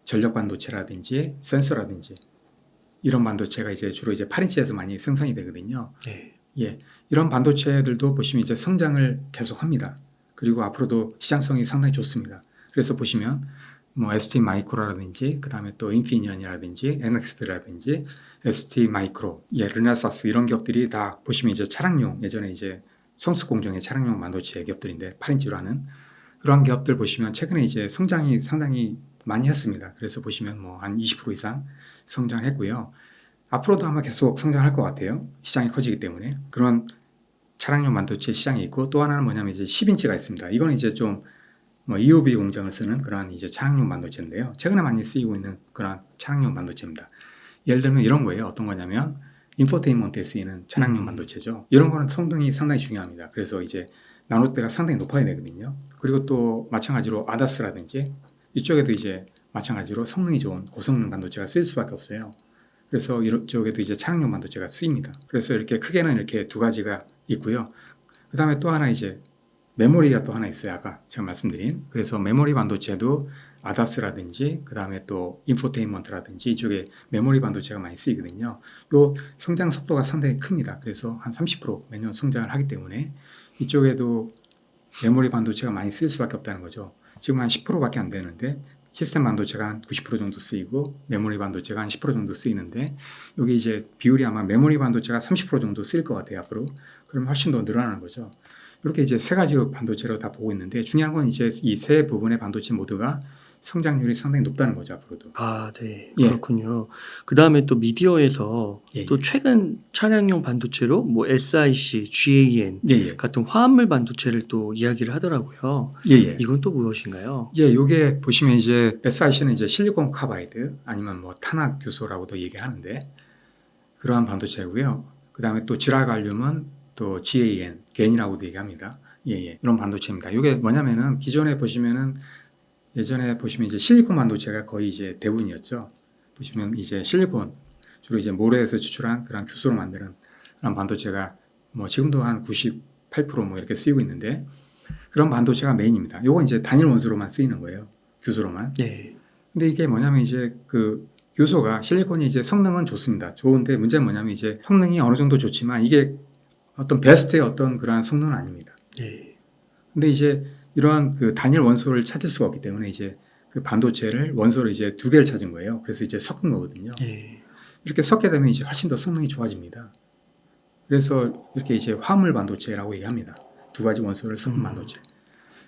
전력 반도체라든지 센서라든지 이런 반도체가 이제 주로 이제 8인치에서 많이 생산이 되거든요. 네. 예. 이런 반도체들도 보시면 이제 성장을 계속합니다. 그리고 앞으로도 시장성이 상당히 좋습니다. 그래서 보시면 뭐 ST 마이크로라든지 그다음에 또 인피니언이라든지 NXP라든지 ST 마이크로, 예, 르네사스 이런 기업들이 다 보시면 이제 차량용 예전에 이제 성수 공정의 차량용 반도체 기업들인데 8인치로 하는 그런 기업들 보시면 최근에 이제 성장이 상당히 많이 했습니다. 그래서 보시면 뭐 한 20% 이상 성장했고요. 앞으로도 아마 계속 성장할 것 같아요. 시장이 커지기 때문에. 그런 차량용 반도체 시장이 있고 또 하나는 뭐냐면 이제 10인치가 있습니다. 이건 이제 좀 뭐 EUV 공정을 쓰는 그런 이제 차량용 반도체인데요. 최근에 많이 쓰이고 있는 그런 차량용 반도체입니다. 예를 들면 이런 거예요. 어떤 거냐면 인포테인먼트에 쓰이는 차량용 반도체죠. 이런 거는 성능이 상당히 중요합니다. 그래서 이제 나노대가 상당히 높아야 되거든요. 그리고 또 마찬가지로 아다스라든지 이쪽에도 이제 마찬가지로 성능이 좋은 고성능 반도체가 쓰일 수밖에 없어요. 그래서 이쪽에도 이제 차량용 반도체가 쓰입니다. 그래서 이렇게 크게는 이렇게 두 가지가 있고요. 그 다음에 또 하나 이제 메모리가 또 하나 있어요. 아까 제가 말씀드린. 그래서 메모리 반도체도 아다스라든지 그 다음에 또 인포테인먼트라든지 이쪽에 메모리 반도체가 많이 쓰이거든요. 요 성장 속도가 상당히 큽니다. 그래서 한 30% 매년 성장을 하기 때문에 이쪽에도 메모리 반도체가 많이 쓰일 수밖에 없다는 거죠. 지금 한 10%밖에 안 되는데 시스템 반도체가 한 90% 정도 쓰이고 메모리 반도체가 한 10% 정도 쓰이는데 여기 이제 비율이 아마 메모리 반도체가 30% 정도 쓰일 것 같아요. 앞으로. 그러면 훨씬 더 늘어나는 거죠. 이렇게 이제 세 가지 반도체로 다 보고 있는데 중요한 건 이제 이 세 부분의 반도체 모두가 성장률이 상당히 높다는 거죠. 앞으로도. 아, 네. 예. 그렇군요. 그 다음에 또 미디어에서 예, 또 예. 최근 차량용 반도체로 뭐 SiC, GaN 예, 예. 같은 화합물 반도체를 또 이야기를 하더라고요. 예, 예. 이건 또 무엇인가요? 예, 요게 보시면 이제 SiC는 이제 실리콘 카바이드 아니면 뭐 탄화 교소라고도 얘기하는데 그러한 반도체고요. 그 다음에 또 지라갈륨은 또 GaN, 겐이라고도 얘기합니다. 예, 예. 이런 반도체입니다. 이게 뭐냐면은 기존에 보시면은 예전에 보시면 이제 실리콘 반도체가 거의 이제 대부분이었죠. 보시면 이제 실리콘 주로 이제 모래에서 추출한 그런 규소로 만드는 그런 반도체가 뭐 지금도 한 98% 이렇게 쓰이고 있는데 그런 반도체가 메인입니다. 요건 이제 단일 원소로만 쓰이는 거예요. 규소로만. 네. 근데 이게 뭐냐면 이제 그 규소가 실리콘이 이제 성능은 좋습니다. 좋은데 문제는 뭐냐면 이제 성능이 어느 정도 좋지만 이게 어떤 베스트의 어떤 그러한 성능은 아닙니다. 예. 근데 이제 이러한 그 단일 원소를 찾을 수가 없기 때문에 이제 그 반도체를 원소를 이제 두 개를 찾은 거예요. 그래서 이제 섞은 거거든요. 예. 이렇게 섞게 되면 이제 훨씬 더 성능이 좋아집니다. 그래서 이렇게 이제 화물 반도체라고 얘기합니다. 두 가지 원소를 섞은 반도체.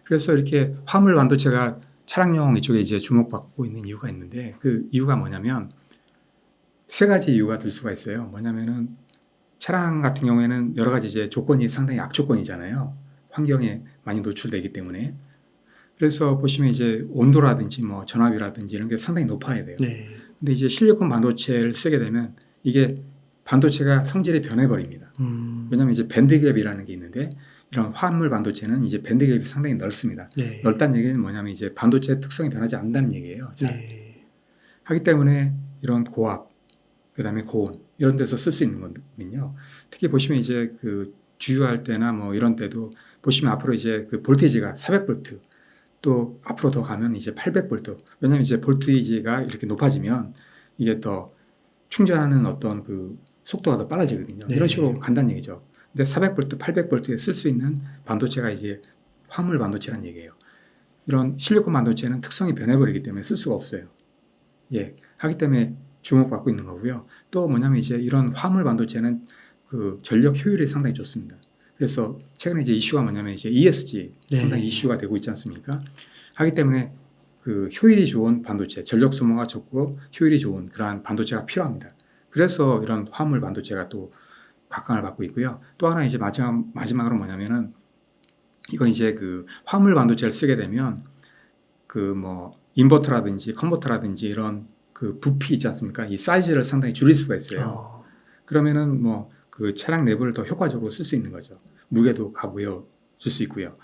그래서 이렇게 화물 반도체가 차량용 이쪽에 이제 주목받고 있는 이유가 있는데 그 이유가 뭐냐면 세 가지 이유가 들 수가 있어요. 뭐냐면은 차량 같은 경우에는 여러 가지 이제 조건이 상당히 악조건이잖아요. 환경에 많이 노출되기 때문에. 그래서 보시면 이제 온도라든지 뭐 전압이라든지 이런 게 상당히 높아야 돼요. 네. 근데 이제 실리콘 반도체를 쓰게 되면 이게 반도체가 성질이 변해버립니다. 왜냐하면 이제 밴드갭이라는 게 있는데 이런 화합물 반도체는 이제 밴드갭이 상당히 넓습니다. 네. 넓다는 얘기는 뭐냐면 이제 반도체 특성이 변하지 않는다는 얘기예요. 잘. 네. 하기 때문에 이런 고압, 그다음에 고온 이런 데서 쓸 수 있는 거거든요. 특히 보시면 이제 그 주유할 때나 뭐 이런 때도 보시면 앞으로 이제 그 볼테이지가 400V 또 앞으로 더 가면 이제 800V. 왜냐하면 이제 볼테이지가 이렇게 높아지면 이게 더 충전하는 어떤 그 속도가 더 빨라지거든요. 네. 이런 식으로 간다는 얘기죠. 근데 400V, 800V에 쓸 수 있는 반도체가 이제 화물 반도체라는 얘기예요. 이런 실리콘 반도체는 특성이 변해버리기 때문에 쓸 수가 없어요. 예, 하기 때문에 주목받고 있는 거고요. 또 뭐냐면 이제 이런 화물 반도체는 그 전력 효율이 상당히 좋습니다. 그래서 최근에 이제 이슈가 뭐냐면 이제 ESG 상당히 네. 이슈가 되고 있지 않습니까? 하기 때문에 그 효율이 좋은 반도체, 전력 소모가 적고 효율이 좋은 그러한 반도체가 필요합니다. 그래서 이런 화물 반도체가 또 각광을 받고 있고요. 또 하나 이제 마지막으로 뭐냐면은 이건 이제 그 화물 반도체를 쓰게 되면 그 뭐 인버터라든지 컨버터라든지 이런 그 부피 있지 않습니까? 이 사이즈를 상당히 줄일 수가 있어요. 그러면은 뭐 그 차량 내부를 더 효과적으로 쓸 수 있는 거죠. 무게도 가부여 줄 수 있고요.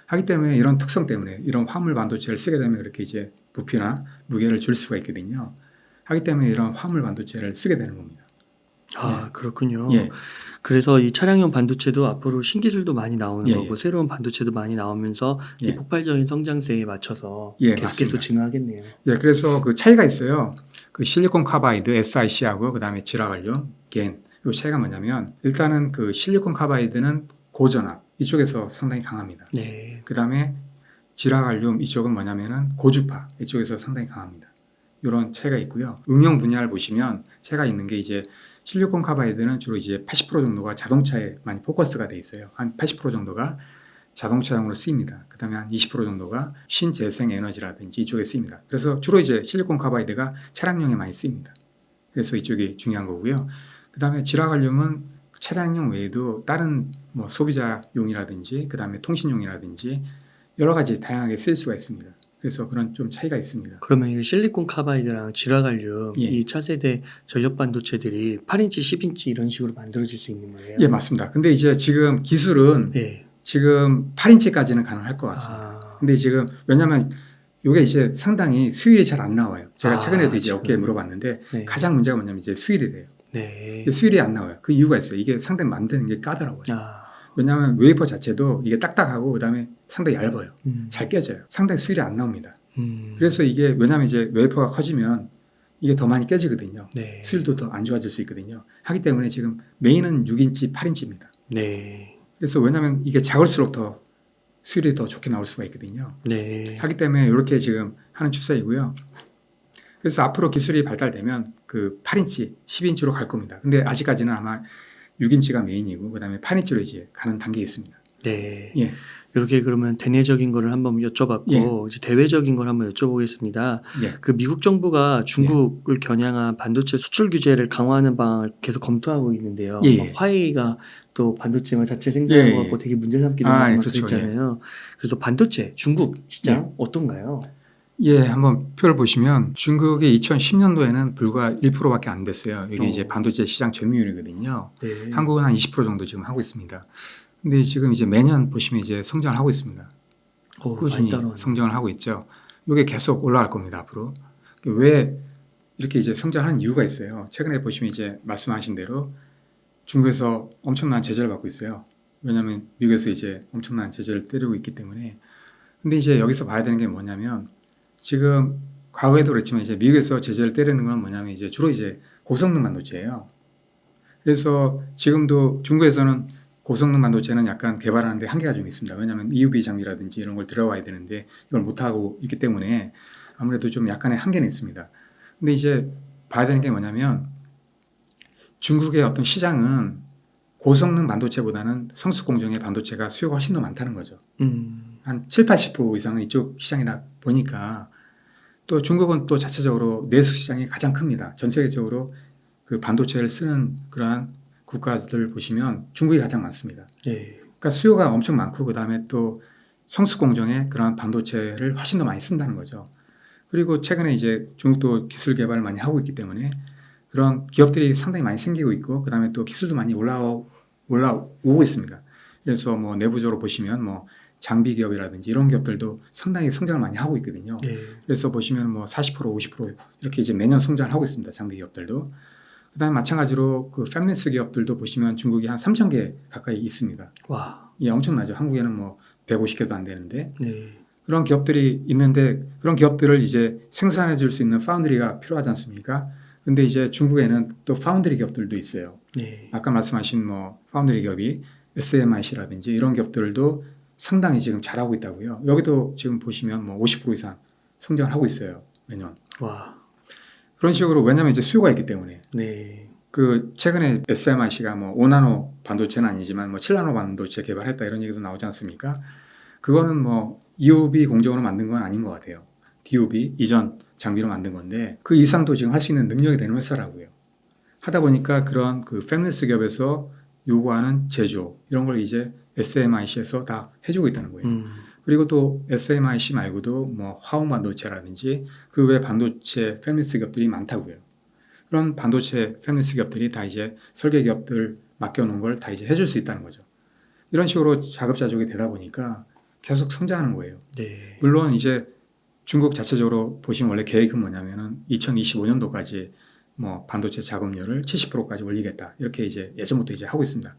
하기 때문에 이런 특성 때문에 이런 화물 반도체를 쓰게 되면 그렇게 이제 부피나 무게를 줄 수가 있거든요. 하기 때문에 이런 화물 반도체를 쓰게 되는 겁니다. 아, 그렇군요. 예, 그래서 이 차량용 반도체도 앞으로 신기술도 많이 나오는 예, 거고 예. 새로운 반도체도 많이 나오면서 이 예. potential적인 성장세에 맞춰서 예, 계속해서 맞습니다. 진화하겠네요. 예, 그래서 그 차이가 있어요. 그 실리콘 카바이드 SiC하고 그다음에 지라갈륨, 겐. 이 차이가 뭐냐면 일단은 그 실리콘 카바이드는 고전압 이쪽에서 상당히 강합니다. 네. 그다음에 지라갈륨 이쪽은 뭐냐면은 고주파 이쪽에서 상당히 강합니다. 이런 차이가 있고요. 응용 분야를 보시면 차이가 있는 게 이제 실리콘 카바이드는 주로 이제 80% 정도가 자동차에 많이 포커스가 돼 있어요. 한 80% 정도가 자동차용으로 쓰입니다. 그다음에 한 20% 정도가 신재생 에너지라든지 이쪽에 쓰입니다. 그래서 주로 이제 실리콘 카바이드가 차량용에 많이 쓰입니다. 그래서 이쪽이 중요한 거고요. 그다음에 지라갈륨은 차량용 외에도 다른 뭐 소비자용이라든지 그다음에 통신용이라든지 여러 가지 다양하게 쓸 수가 있습니다. 그래서 그런 좀 차이가 있습니다. 그러면 이 실리콘 카바이드랑 지라갈륨 예. 이 차세대 전력 반도체들이 8인치, 10인치 이런 식으로 만들어질 수 있는 거예요? 예, 맞습니다. 근데 이제 지금 기술은 예. 지금 8인치까지는 가능할 것 같습니다. 아, 근데 지금 왜냐하면 이게 이제 상당히 수율이 잘 안 나와요. 제가 아, 최근에도 이제 지금. 업계에 물어봤는데 네. 가장 문제가 뭐냐면 이제 수율이 돼요. 네. 수율이 안 나와요. 그 이유가 있어요. 이게 상당히 만드는 게 까다로워요. 아, 왜냐하면 웨이퍼 자체도 이게 딱딱하고 그다음에 상당히 얇아요. 음, 잘 깨져요. 상당히 수율이 안 나옵니다. 음, 그래서 이게 왜냐하면 이제 웨이퍼가 커지면 이게 더 많이 깨지거든요. 네. 수율도 더 안 좋아질 수 있거든요. 하기 때문에 지금 메인은 6인치, 8인치입니다. 네. 그래서 왜냐하면 이게 작을수록 더 수율이 더 좋게 나올 수가 있거든요. 네. 하기 때문에 이렇게 지금 하는 추세이고요. 그래서 앞으로 기술이 발달되면 그 8인치, 10인치로 갈 겁니다. 근데 아직까지는 아마 6인치가 메인이고 그다음에 8인치로 이제 가는 단계에 있습니다. 네. 예. 이렇게 그러면 대내적인 거를 한번 여쭤봤고 이제 대외적인 걸 한번 여쭤보겠습니다. 예. 그 미국 정부가 중국을 겨냥한 반도체 수출 규제를 강화하는 방안을 계속 검토하고 있는데요. 예, 예. 막 화웨이가 또 반도체만 자체 생산한 예, 거 갖고 예. 되게 문제 삼기도 아, 하고 막 그렇죠. 그랬잖아요. 그래서 반도체 중국 시장 어떤가요? 예, 한번 표를 보시면 중국이 2010년도에는 불과 1%밖에 안 됐어요. 이게 이제 반도체 시장 점유율이거든요. 네. 한국은 한 20% 정도 지금 하고 있습니다. 근데 지금 이제 매년 보시면 이제 성장을 하고 있습니다. 꾸준히 많이 따라왔네요. 성장을 하고 있죠. 이게 계속 올라갈 겁니다, 앞으로. 왜 이렇게 이제 성장하는 이유가 있어요. 최근에 보시면 이제 말씀하신 대로 중국에서 엄청난 제재를 받고 있어요. 왜냐하면 미국에서 이제 엄청난 제재를 때리고 있기 때문에. 근데 이제 여기서 봐야 되는 게 뭐냐면 지금 과거에도 그랬지만 이제 미국에서 제재를 때리는 건 뭐냐면 이제 주로 이제 고성능 반도체예요. 그래서 지금도 중국에서는 고성능 반도체는 약간 개발하는데 한계가 좀 있습니다. 왜냐하면 EUV 장비라든지 이런 걸 들어와야 되는데 이걸 못하고 있기 때문에 아무래도 좀 약간의 한계는 있습니다. 근데 이제 봐야 되는 게 뭐냐면 중국의 어떤 시장은 고성능 반도체보다는 성숙 공정의 반도체가 수요가 훨씬 더 많다는 거죠. 한 7, 80% 이상은 이쪽 시장이다 보니까 또 중국은 또 자체적으로 내수 시장이 가장 큽니다. 전 세계적으로 그 반도체를 쓰는 그러한 국가들 보시면 중국이 가장 많습니다. 네. 그러니까 수요가 엄청 많고 그다음에 또 성숙 공정의 그러한 반도체를 훨씬 더 많이 쓴다는 거죠. 그리고 최근에 이제 중국도 기술 개발을 많이 하고 있기 때문에 그런 기업들이 상당히 많이 생기고 있고 그다음에 또 기술도 많이 올라오고 있습니다. 그래서 뭐 내부적으로 보시면 뭐 장비 기업이라든지 이런 기업들도 상당히 성장을 많이 하고 있거든요. 네. 그래서 보시면 뭐 40%, 50% 이렇게 이제 매년 성장을 하고 있습니다. 장비 기업들도. 그다음에 마찬가지로 그 팹리스 기업들도 보시면 중국이 한 3,000개 가까이 있습니다. 와. 예, 엄청나죠. 한국에는 뭐 150개도 안 되는데 네. 그런 기업들이 있는데 그런 기업들을 이제 생산해 줄 수 있는 파운드리가 필요하지 않습니까? 근데 이제 중국에는 또 파운드리 기업들도 있어요. 네. 아까 말씀하신 뭐 파운드리 기업이 SMIC라든지 이런 기업들도 상당히 지금 잘하고 있다고요. 여기도 지금 보시면 뭐 50% 이상 성장을 하고 있어요. 매년. 와. 그런 식으로 왜냐하면 이제 수요가 있기 때문에. 네. 그 최근에 SMIC가 뭐 5나노 반도체는 아니지만 뭐 7나노 반도체 개발했다 이런 얘기도 나오지 않습니까? 그거는 뭐 EUV 공정으로 만든 건 아닌 것 같아요. DUV 이전 장비로 만든 건데 그 이상도 지금 할 수 있는 능력이 되는 회사라고요. 하다 보니까 그런 그 팹리스 기업에서 요구하는 제조 이런 걸 이제 SMIC에서 다 해주고 있다는 거예요. 그리고 또 SMIC 말고도 뭐 화원 반도체라든지 그 외 반도체 팹리스 기업들이 많다고요. 그런 반도체 팹리스 기업들이 다 이제 설계 기업들 맡겨놓은 걸 다 이제 해줄 수 있다는 거죠. 이런 식으로 자급자족이 되다 보니까 계속 성장하는 거예요. 네. 물론 이제 중국 자체적으로 보시면 원래 계획은 뭐냐면은 2025년도까지 뭐 반도체 자금률을 70%까지 올리겠다 이렇게 이제 예전부터 이제 하고 있습니다.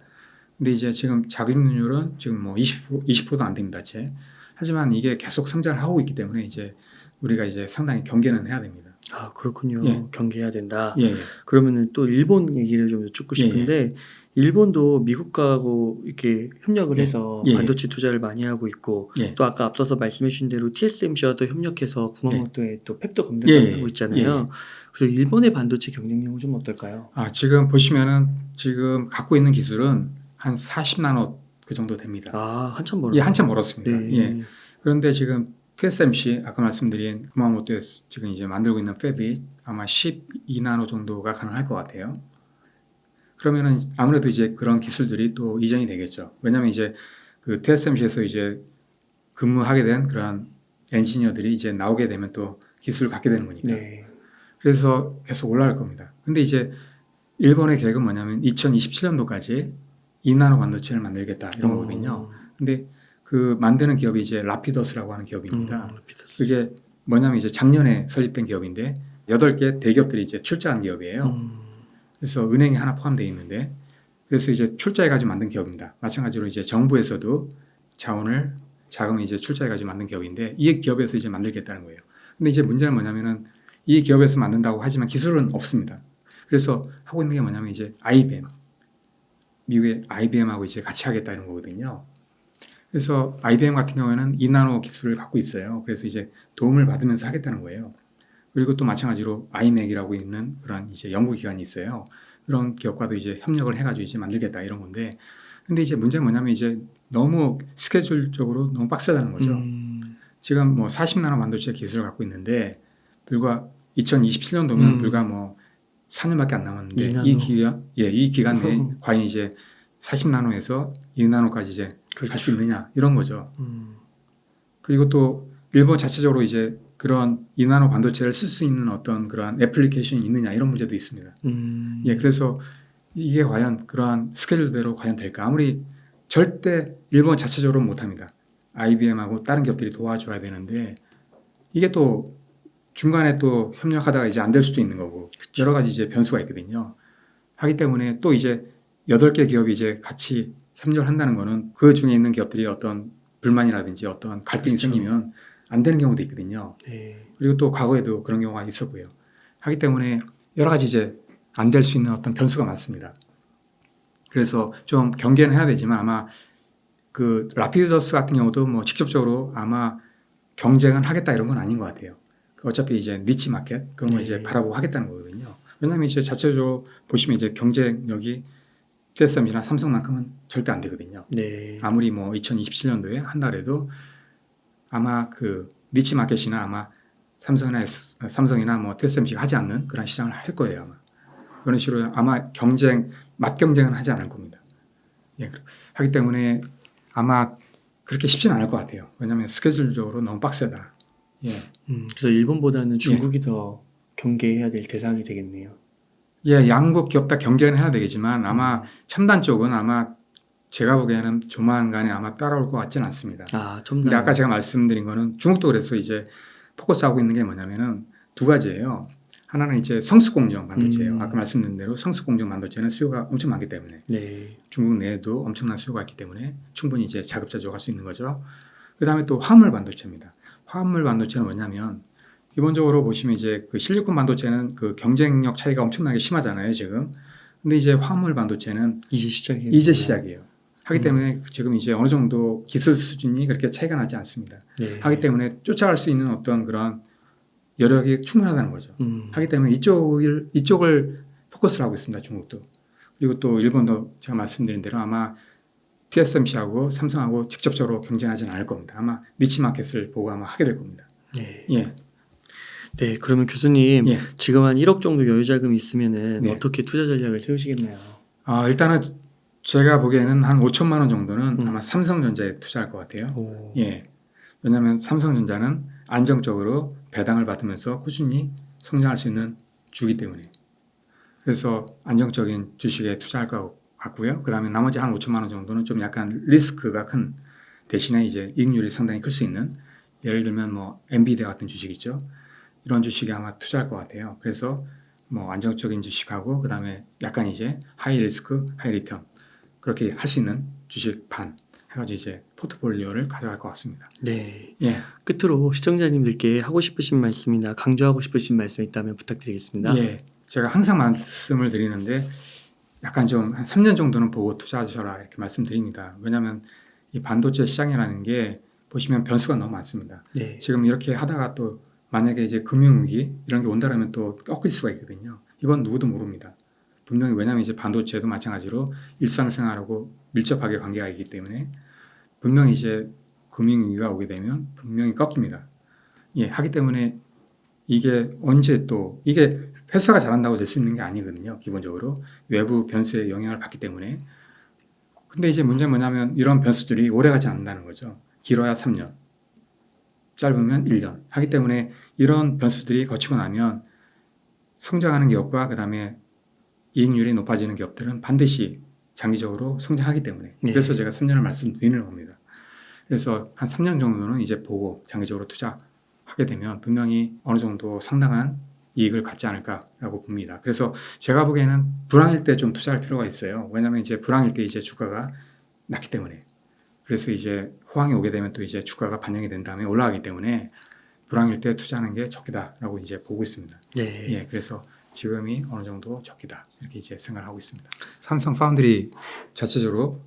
근데 이제 지금 자금률은 지금 뭐 20%도 안 됩니다. 채. 하지만 이게 계속 성장을 하고 있기 때문에 이제 우리가 이제 상당히 경계는 해야 됩니다. 아, 그렇군요. 예. 경계해야 된다. 예, 예. 그러면은 또 일본 얘기를 좀 여쭙고 예, 싶은데 일본도 미국하고 이렇게 협력을 예, 해서 예, 예. 반도체 투자를 많이 하고 있고 예. 또 아까 앞서서 말씀해 주신 대로 TSMC와도 협력해서 구마모토에 또 팹도 검증을 예, 하고 예, 있잖아요. 그래서 일본의 반도체 경쟁력은 좀 어떨까요? 아, 지금 보시면은 지금 갖고 있는 기술은 한 40나노 그 정도 됩니다. 아, 한참 멀었 예, 한참 멀었습니다. 네. 예. 그런데 지금 TSMC 아까 말씀드린 구마모토에서 지금 이제 만들고 있는 팹이 아마 12나노 정도가 가능할 것 같아요. 그러면은 아무래도 이제 그런 기술들이 또 이전이 되겠죠. 왜냐하면 이제 그 TSMC에서 이제 근무하게 된 그런 엔지니어들이 이제 나오게 되면 또 기술을 갖게 되는 거니까. 네. 그래서 계속 올라갈 겁니다. 근데 이제 일본의 계획은 뭐냐면 2027년도까지 2나노 반도체를 만들겠다 이런 거거든요. 근데 그 만드는 기업이 이제 라피더스라고 하는 기업입니다. 라피더스. 그게 뭐냐면 이제 작년에 설립된 기업인데 8개 대기업들이 이제 출자한 기업이에요. 그래서 은행이 하나 포함되어 있는데 그래서 이제 출자해가지고 만든 기업입니다. 마찬가지로 이제 정부에서도 자금을 이제 출자해가지고 만든 기업인데 이 기업에서 이제 만들겠다는 거예요. 근데 이제 문제는 뭐냐면은 이 기업에서 만든다고 하지만 기술은 없습니다. 그래서 하고 있는 게 뭐냐면 이제 IBM, 미국의 IBM하고 이제 같이 하겠다 이런 거거든요. 그래서 IBM 같은 경우에는 2나노 기술을 갖고 있어요. 그래서 이제 도움을 받으면서 하겠다는 거예요. 그리고 또 마찬가지로 IMEC이라고 있는 그런 이제 연구기관이 있어요. 그런 기업과도 이제 협력을 해가지고 이제 만들겠다 이런 건데, 근데 이제 문제는 뭐냐면 이제 너무 스케줄적으로 너무 빡세다는 거죠. 지금 뭐 40나노 반도체 기술을 갖고 있는데 불과 2027년도면 불과 뭐 4년밖에 안 남았는데 2나노. 이 기간 내에 과연 이제 40나노에서 2나노까지 이제 갈 수 있느냐 이런 거죠. 그리고 또 일본 자체적으로 이제 그런 2나노 반도체를 쓸 수 있는 어떤 그런 애플리케이션이 있느냐 이런 문제도 있습니다. 예, 그래서 이게 과연 그러한 스케줄대로 과연 될까? 아무리 절대 일본 자체적으로 못합니다. IBM하고 다른 기업들이 도와줘야 되는데 이게 또 중간에 또 협력하다가 이제 안 될 수도 있는 거고 그쵸. 여러 가지 이제 변수가 있거든요. 하기 때문에 또 이제 8개 기업이 이제 같이 협력을 한다는 거는 그 중에 있는 기업들이 어떤 불만이라든지 어떤 갈등이 그렇죠. 생기면 안 되는 경우도 있거든요. 네. 그리고 또 과거에도 그런 경우가 있었고요. 하기 때문에 여러 가지 이제 안 될 수 있는 어떤 변수가 많습니다. 그래서 좀 경계는 해야 되지만 아마 그 라피더스 같은 경우도 뭐 직접적으로 아마 경쟁은 하겠다 이런 건 아닌 것 같아요. 어차피 이제 니치 마켓 그런 거 네. 이제 바라보고 하겠다는 거거든요. 왜냐하면 이제 자체적으로 보시면 이제 경쟁력이 TSMC나 삼성만큼은 절대 안 되거든요. 네. 아무리 뭐 2027년도에 한다래도 아마 그 니치 마켓이나 아마 삼성이나 뭐 TSMC가 하지 않는 그런 시장을 할 거예요. 아마 그런 식으로 아마 맛 경쟁은 하지 않을 겁니다. 예, 하기 때문에 아마 그렇게 쉽지는 않을 것 같아요. 왜냐하면 스케줄적으로 너무 빡세다. 예, 그래서 일본보다는 중국이 더 경계해야 될 대상이 되겠네요. 예, 양국 기업 다 경계는 해야 되겠지만 아마 첨단 쪽은 아마 제가 보기에는 조만간에 아마 따라올 것 같지는 않습니다. 아, 근데 첨단. 아까 제가 말씀드린 거는 중국도 그래서 이제 포커스하고 있는 게 뭐냐면은 두 가지예요. 하나는 이제 성수공정 반도체예요. 아까 말씀드린 대로 성수공정 반도체는 수요가 엄청 많기 때문에 네. 중국 내에도 엄청난 수요가 있기 때문에 충분히 이제 자급자족할 수 있는 거죠. 그 다음에 또 화물 반도체입니다. 화물 반도체는 뭐냐면 기본적으로 보시면 이제 그 실리콘 반도체는 그 경쟁력 차이가 엄청나게 심하잖아요, 지금. 근데 이제 화물 반도체는 이제 시작이에요. 하기 때문에 지금 이제 어느 정도 기술 수준이 그렇게 차이가 나지 않습니다. 네. 하기 때문에 쫓아갈 수 있는 어떤 그런 여력이 충분하다는 거죠. 하기 때문에 이쪽을 포커스를 하고 있습니다, 중국도. 그리고 또 일본도 제가 말씀드린 대로 아마 TSMC하고 삼성하고 직접적으로 경쟁하지는 않을 겁니다. 아마 니치 마켓을 보고 아마 하게 될 겁니다. 네. 예. 네, 그러면 교수님 예. 지금 한 1억 정도 여유 자금이 있으면은 네. 어떻게 투자 전략을 세우시겠나요? 일단은 제가 보기에는 한 5천만 원 정도는 아마 삼성전자에 투자할 것 같아요. 오. 예. 왜냐하면 삼성전자는 안정적으로 배당을 받으면서 꾸준히 성장할 수 있는 주기 때문에. 그래서 안정적인 주식에 투자할 것 같고요. 그 다음에 나머지 한 5천만 원 정도는 좀 약간 리스크가 큰 대신에 이제 이익률이 상당히 클 수 있는 예를 들면 뭐 엔비디아 같은 주식 있죠. 이런 주식에 아마 투자할 것 같아요. 그래서 뭐 안정적인 주식하고 그 다음에 약간 이제 하이 리스크, 하이 리턴 그렇게 할 수 있는 주식 반 해가지고 이제 포트폴리오를 가져갈 것 같습니다. 네. 예. 끝으로 시청자님들께 하고 싶으신 말씀이나 강조하고 싶으신 말씀 있다면 부탁드리겠습니다. 예. 제가 항상 말씀을 드리는데 약간 좀 한 3년 정도는 보고 투자하셔라 이렇게 말씀드립니다. 왜냐하면 이 반도체 시장이라는 게 보시면 변수가 너무 많습니다. 네. 지금 이렇게 하다가 또 만약에 이제 금융위기 이런 게 온다라면 또 꺾일 수가 있거든요. 이건 누구도 모릅니다. 분명히 왜냐하면 이제 반도체도 마찬가지로 일상생활하고 밀접하게 관계가 있기 때문에 분명히 이제 금융위기가 오게 되면 분명히 꺾입니다. 예, 하기 때문에 이게 언제 또 이게 회사가 잘한다고 될 수 있는 게 아니거든요. 기본적으로 외부 변수에 영향을 받기 때문에. 근데 이제 문제는 뭐냐면 이런 변수들이 오래가지 않는다는 거죠. 길어야 3년, 짧으면 1년 하기 때문에 이런 변수들이 거치고 나면 성장하는 기업과 그 다음에 이익률이 높아지는 기업들은 반드시 장기적으로 성장하기 때문에 네. 그래서 제가 3년을 말씀드리는 겁니다. 그래서 한 3년 정도는 이제 보고 장기적으로 투자하게 되면 분명히 어느 정도 상당한 이익을 갖지 않을까라고 봅니다. 그래서 제가 보기에는 불황일 때 좀 투자할 필요가 있어요. 왜냐하면 이제 불황일 때 이제 주가가 낮기 때문에 그래서 이제 호황이 오게 되면 또 이제 주가가 반영이 된 다음에 올라가기 때문에 불황일 때 투자하는 게 적기다라고 이제 보고 있습니다. 네. 예, 그래서 지금이 어느 정도 적기다 이렇게 이제 생각을 하고 있습니다. 삼성 파운드리 자체적으로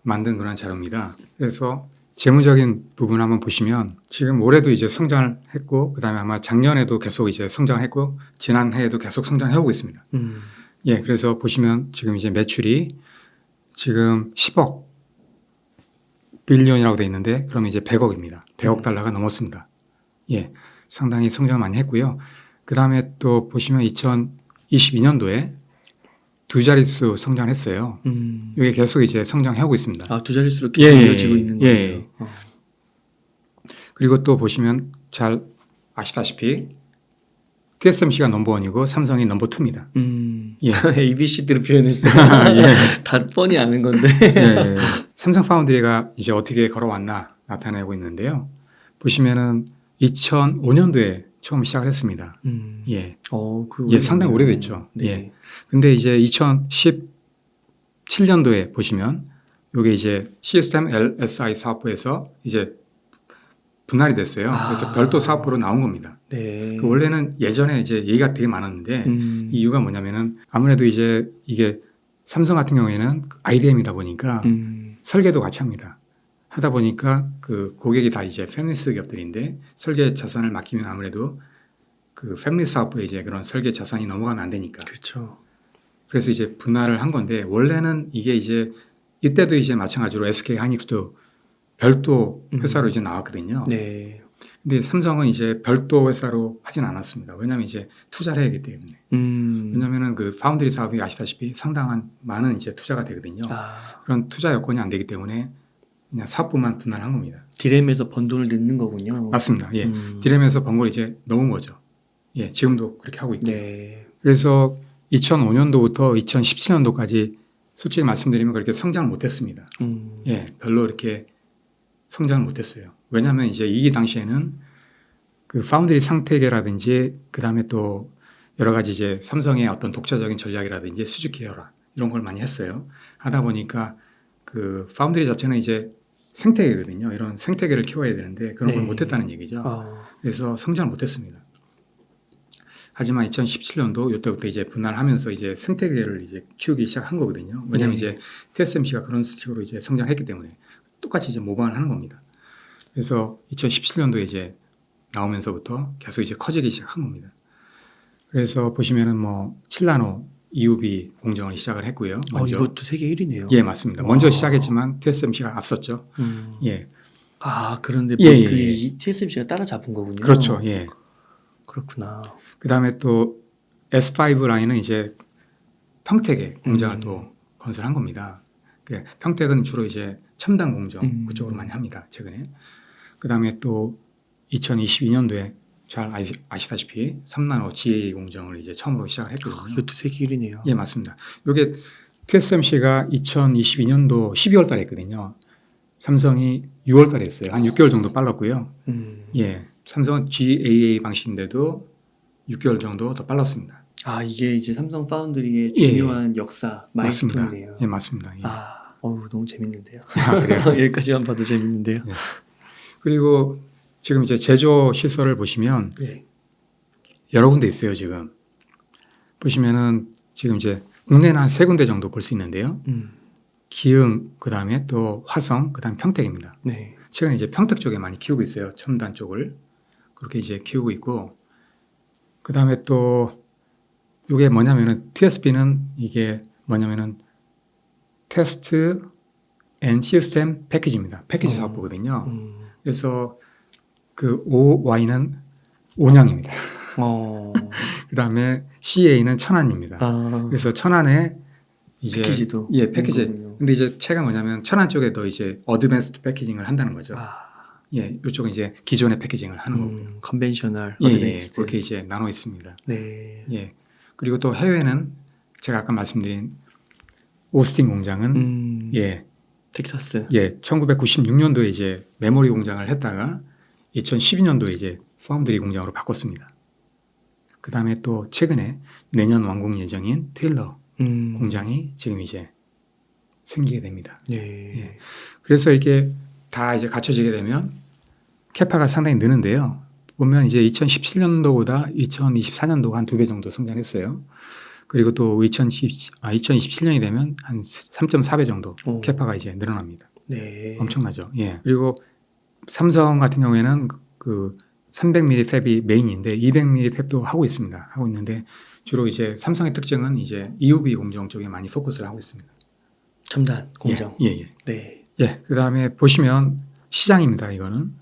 만든 그런 자료입니다. 그래서 재무적인 부분 한번 보시면 지금 올해도 이제 성장을 했고 그다음에 아마 작년에도 계속 이제 성장을 했고 지난해에도 계속 성장해 오고 있습니다. 예, 그래서 보시면 지금 이제 매출이 지금 10억 빌리언이라고 돼 있는데 그러면 이제 100억입니다. 100억 달러가 넘었습니다. 예, 상당히 성장을 많이 했고요. 그 다음에 또 보시면 2022년도에 두 자릿수 성장했어요. 이게 계속 이제 성장하고 있습니다. 아, 두 자릿수로 계속 이어지고 있는 거예요. 예. 그리고 또 보시면 잘 아시다시피 TSMC가 넘버원이고 삼성이 넘버2입니다. 예. ABCD로 표현했어요. 예. 다 뻔히 아는 건데. 예. 삼성 파운드리가 이제 어떻게 걸어왔나 나타내고 있는데요. 보시면은 2005년도에 처음 시작을 했습니다. 예. 예, 상당히 오래됐죠. 네. 예. 근데 이제 2017년도에 보시면 요게 이제 시스템 LSI 사업부에서 이제 분할이 됐어요. 그래서 별도 사업부로 나온 겁니다. 네. 원래는 예전에 이제 얘기가 되게 많았는데 이유가 뭐냐면은 아무래도 이제 이게 삼성 같은 경우에는 IBM이다 보니까 설계도 같이 합니다. 하다 보니까 그 고객이 다 이제 패밀리스 기업들인데 설계 자산을 맡기면 아무래도 그 패밀리 사업부에 이제 그런 설계 자산이 넘어가면 안 되니까. 그렇죠. 그래서 이제 분할을 한 건데 원래는 이게 이제 이때도 이제 마찬가지로 SK 하이닉스도 별도 회사로 이제 나왔거든요. 네. 근데 삼성은 이제 별도 회사로 하진 않았습니다. 왜냐하면 이제 투자를 해야 하기 때문에. 왜냐하면은 그 파운드리 사업이 아시다시피 상당한 많은 이제 투자가 되거든요. 그런 투자 여건이 안 되기 때문에 그냥 사업부만 분할한 겁니다. 디램에서 번 돈을 넣는 거군요. 맞습니다. 예. 디램에서 번 걸 이제 넣은 거죠. 예. 지금도 그렇게 하고 있고. 네. 그래서 2005년도부터 2017년도까지 솔직히 말씀드리면 그렇게 성장을 못했습니다. 예. 별로 이렇게 성장을 못했어요. 왜냐하면 이제 이 당시에는 그 파운드리 상태계라든지 그 다음에 또 여러 가지 이제 삼성의 어떤 독자적인 전략이라든지 수주키 계열화 이런 걸 많이 했어요. 하다 보니까 그 파운드리 자체는 이제 생태계거든요. 이런 생태계를 키워야 되는데 그런 걸 못했다는 얘기죠. 그래서 성장을 못했습니다. 하지만 2017년도 이때부터 이제 분할하면서 이제 생태계를 이제 키우기 시작한 거거든요. 왜냐하면 이제 TSMC가 그런 식으로 이제 성장했기 때문에 똑같이 이제 모방을 하는 겁니다. 그래서 2017년도에 이제 나오면서부터 계속 이제 커지기 시작한 겁니다. 그래서 보시면은 뭐 7나노 EUV 공정을 시작을 했고요. 먼저. 이것도 세계 1위네요. 예, 맞습니다. 먼저 시작했지만 TSMC가 앞섰죠. 예. 그런데 예. TSMC가 따라잡은 거군요. 그렇죠. 예. 그렇구나. 그다음에 또 S5 라인은 이제 평택에 공장을 또 건설한 겁니다. 평택은 주로 이제 첨단 공정 그쪽으로 많이 합니다. 최근에. 그다음에 또 2022년도에 잘 아시다시피 3나노 GA 공정을 이제 처음으로 시작을 했거든요. 이것도 세계 1위네요. 예, 맞습니다. 이게 TSMC가 2022년도 12월 달에 했거든요. 삼성이 6월 달에 했어요. 한 6개월 정도 빨랐고요. 예, 삼성은 GAA 방식인데도 6개월 정도 더 빨랐습니다. 이게 이제 삼성 파운드리의 중요한 역사 마일스톤이네요. 예, 맞습니다. 예. 너무 재밌는데요. 그래요? 여기까지만 봐도 재밌는데요. 예. 그리고 지금 이제 제조 시설을 보시면 여러 군데 있어요. 지금 보시면은 지금 이제 국내는 한 3군데 정도 볼 수 있는데요. 기흥, 그 다음에 또 화성, 그 다음 평택입니다. 네. 최근에 이제 평택 쪽에 많이 키우고 있어요. 첨단 쪽을 그렇게 이제 키우고 있고, 그 다음에 또 이게 뭐냐면은 TSP는 이게 뭐냐면은 테스트 앤 시스템 패키지입니다. 패키지 사업부거든요. 그래서 그 OY는 온양입니다. 그 다음에 CA는 천안입니다. 그래서 천안에 이제 패키지도 패키지. 근데 이제 차이가 뭐냐면 천안 쪽에도 이제 어드밴스드 패키징을 한다는 거죠. 예, 이쪽은 이제 기존의 패키징을 하는 거고요. 컨벤셔널 어드밴스드. 그렇게 이제 나눠 있습니다. 네. 예. 그리고 또 해외는 제가 아까 말씀드린 오스틴 공장은 텍사스. 1996년도에 이제 메모리 공장을 했다가 2012년도에 이제 파운드리 공장으로 바꿨습니다. 그 다음에 또 최근에 내년 완공 예정인 테일러 공장이 지금 이제 생기게 됩니다. 예. 그래서 이게 다 이제 갖춰지게 되면 캐파가 상당히 느는데요. 보면 이제 2017년도보다 2024년도가 한 2배 정도 성장했어요. 그리고 또 2027년이 되면 한 3.4배 정도 캐파가 이제 늘어납니다. 네. 엄청나죠. 예. 그리고 삼성 같은 경우에는 그 300mm 팹이 메인인데 200mm 팹도 하고 있습니다. 하고 있는데 주로 이제 삼성의 특징은 이제 EUV 공정 쪽에 많이 포커스를 하고 있습니다. 첨단 공정. 예. 네. 예. 그다음에 보시면 시장입니다. 이거는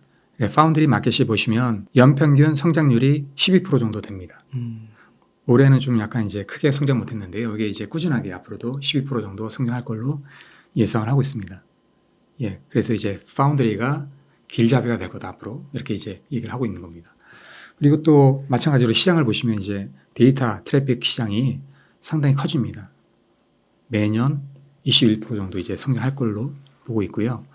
파운드리 마켓이 보시면 연평균 성장률이 12% 정도 됩니다. 올해는 좀 약간 이제 크게 성장 못했는데요. 이게 이제 꾸준하게 앞으로도 12% 정도 성장할 걸로 예상을 하고 있습니다. 예, 그래서 이제 파운드리가 길잡이가 될 거다 앞으로 이렇게 이제 얘기를 하고 있는 겁니다. 그리고 또 마찬가지로 시장을 보시면 이제 데이터 트래픽 시장이 상당히 커집니다. 매년 21% 정도 이제 성장할 걸로 보고 있고요.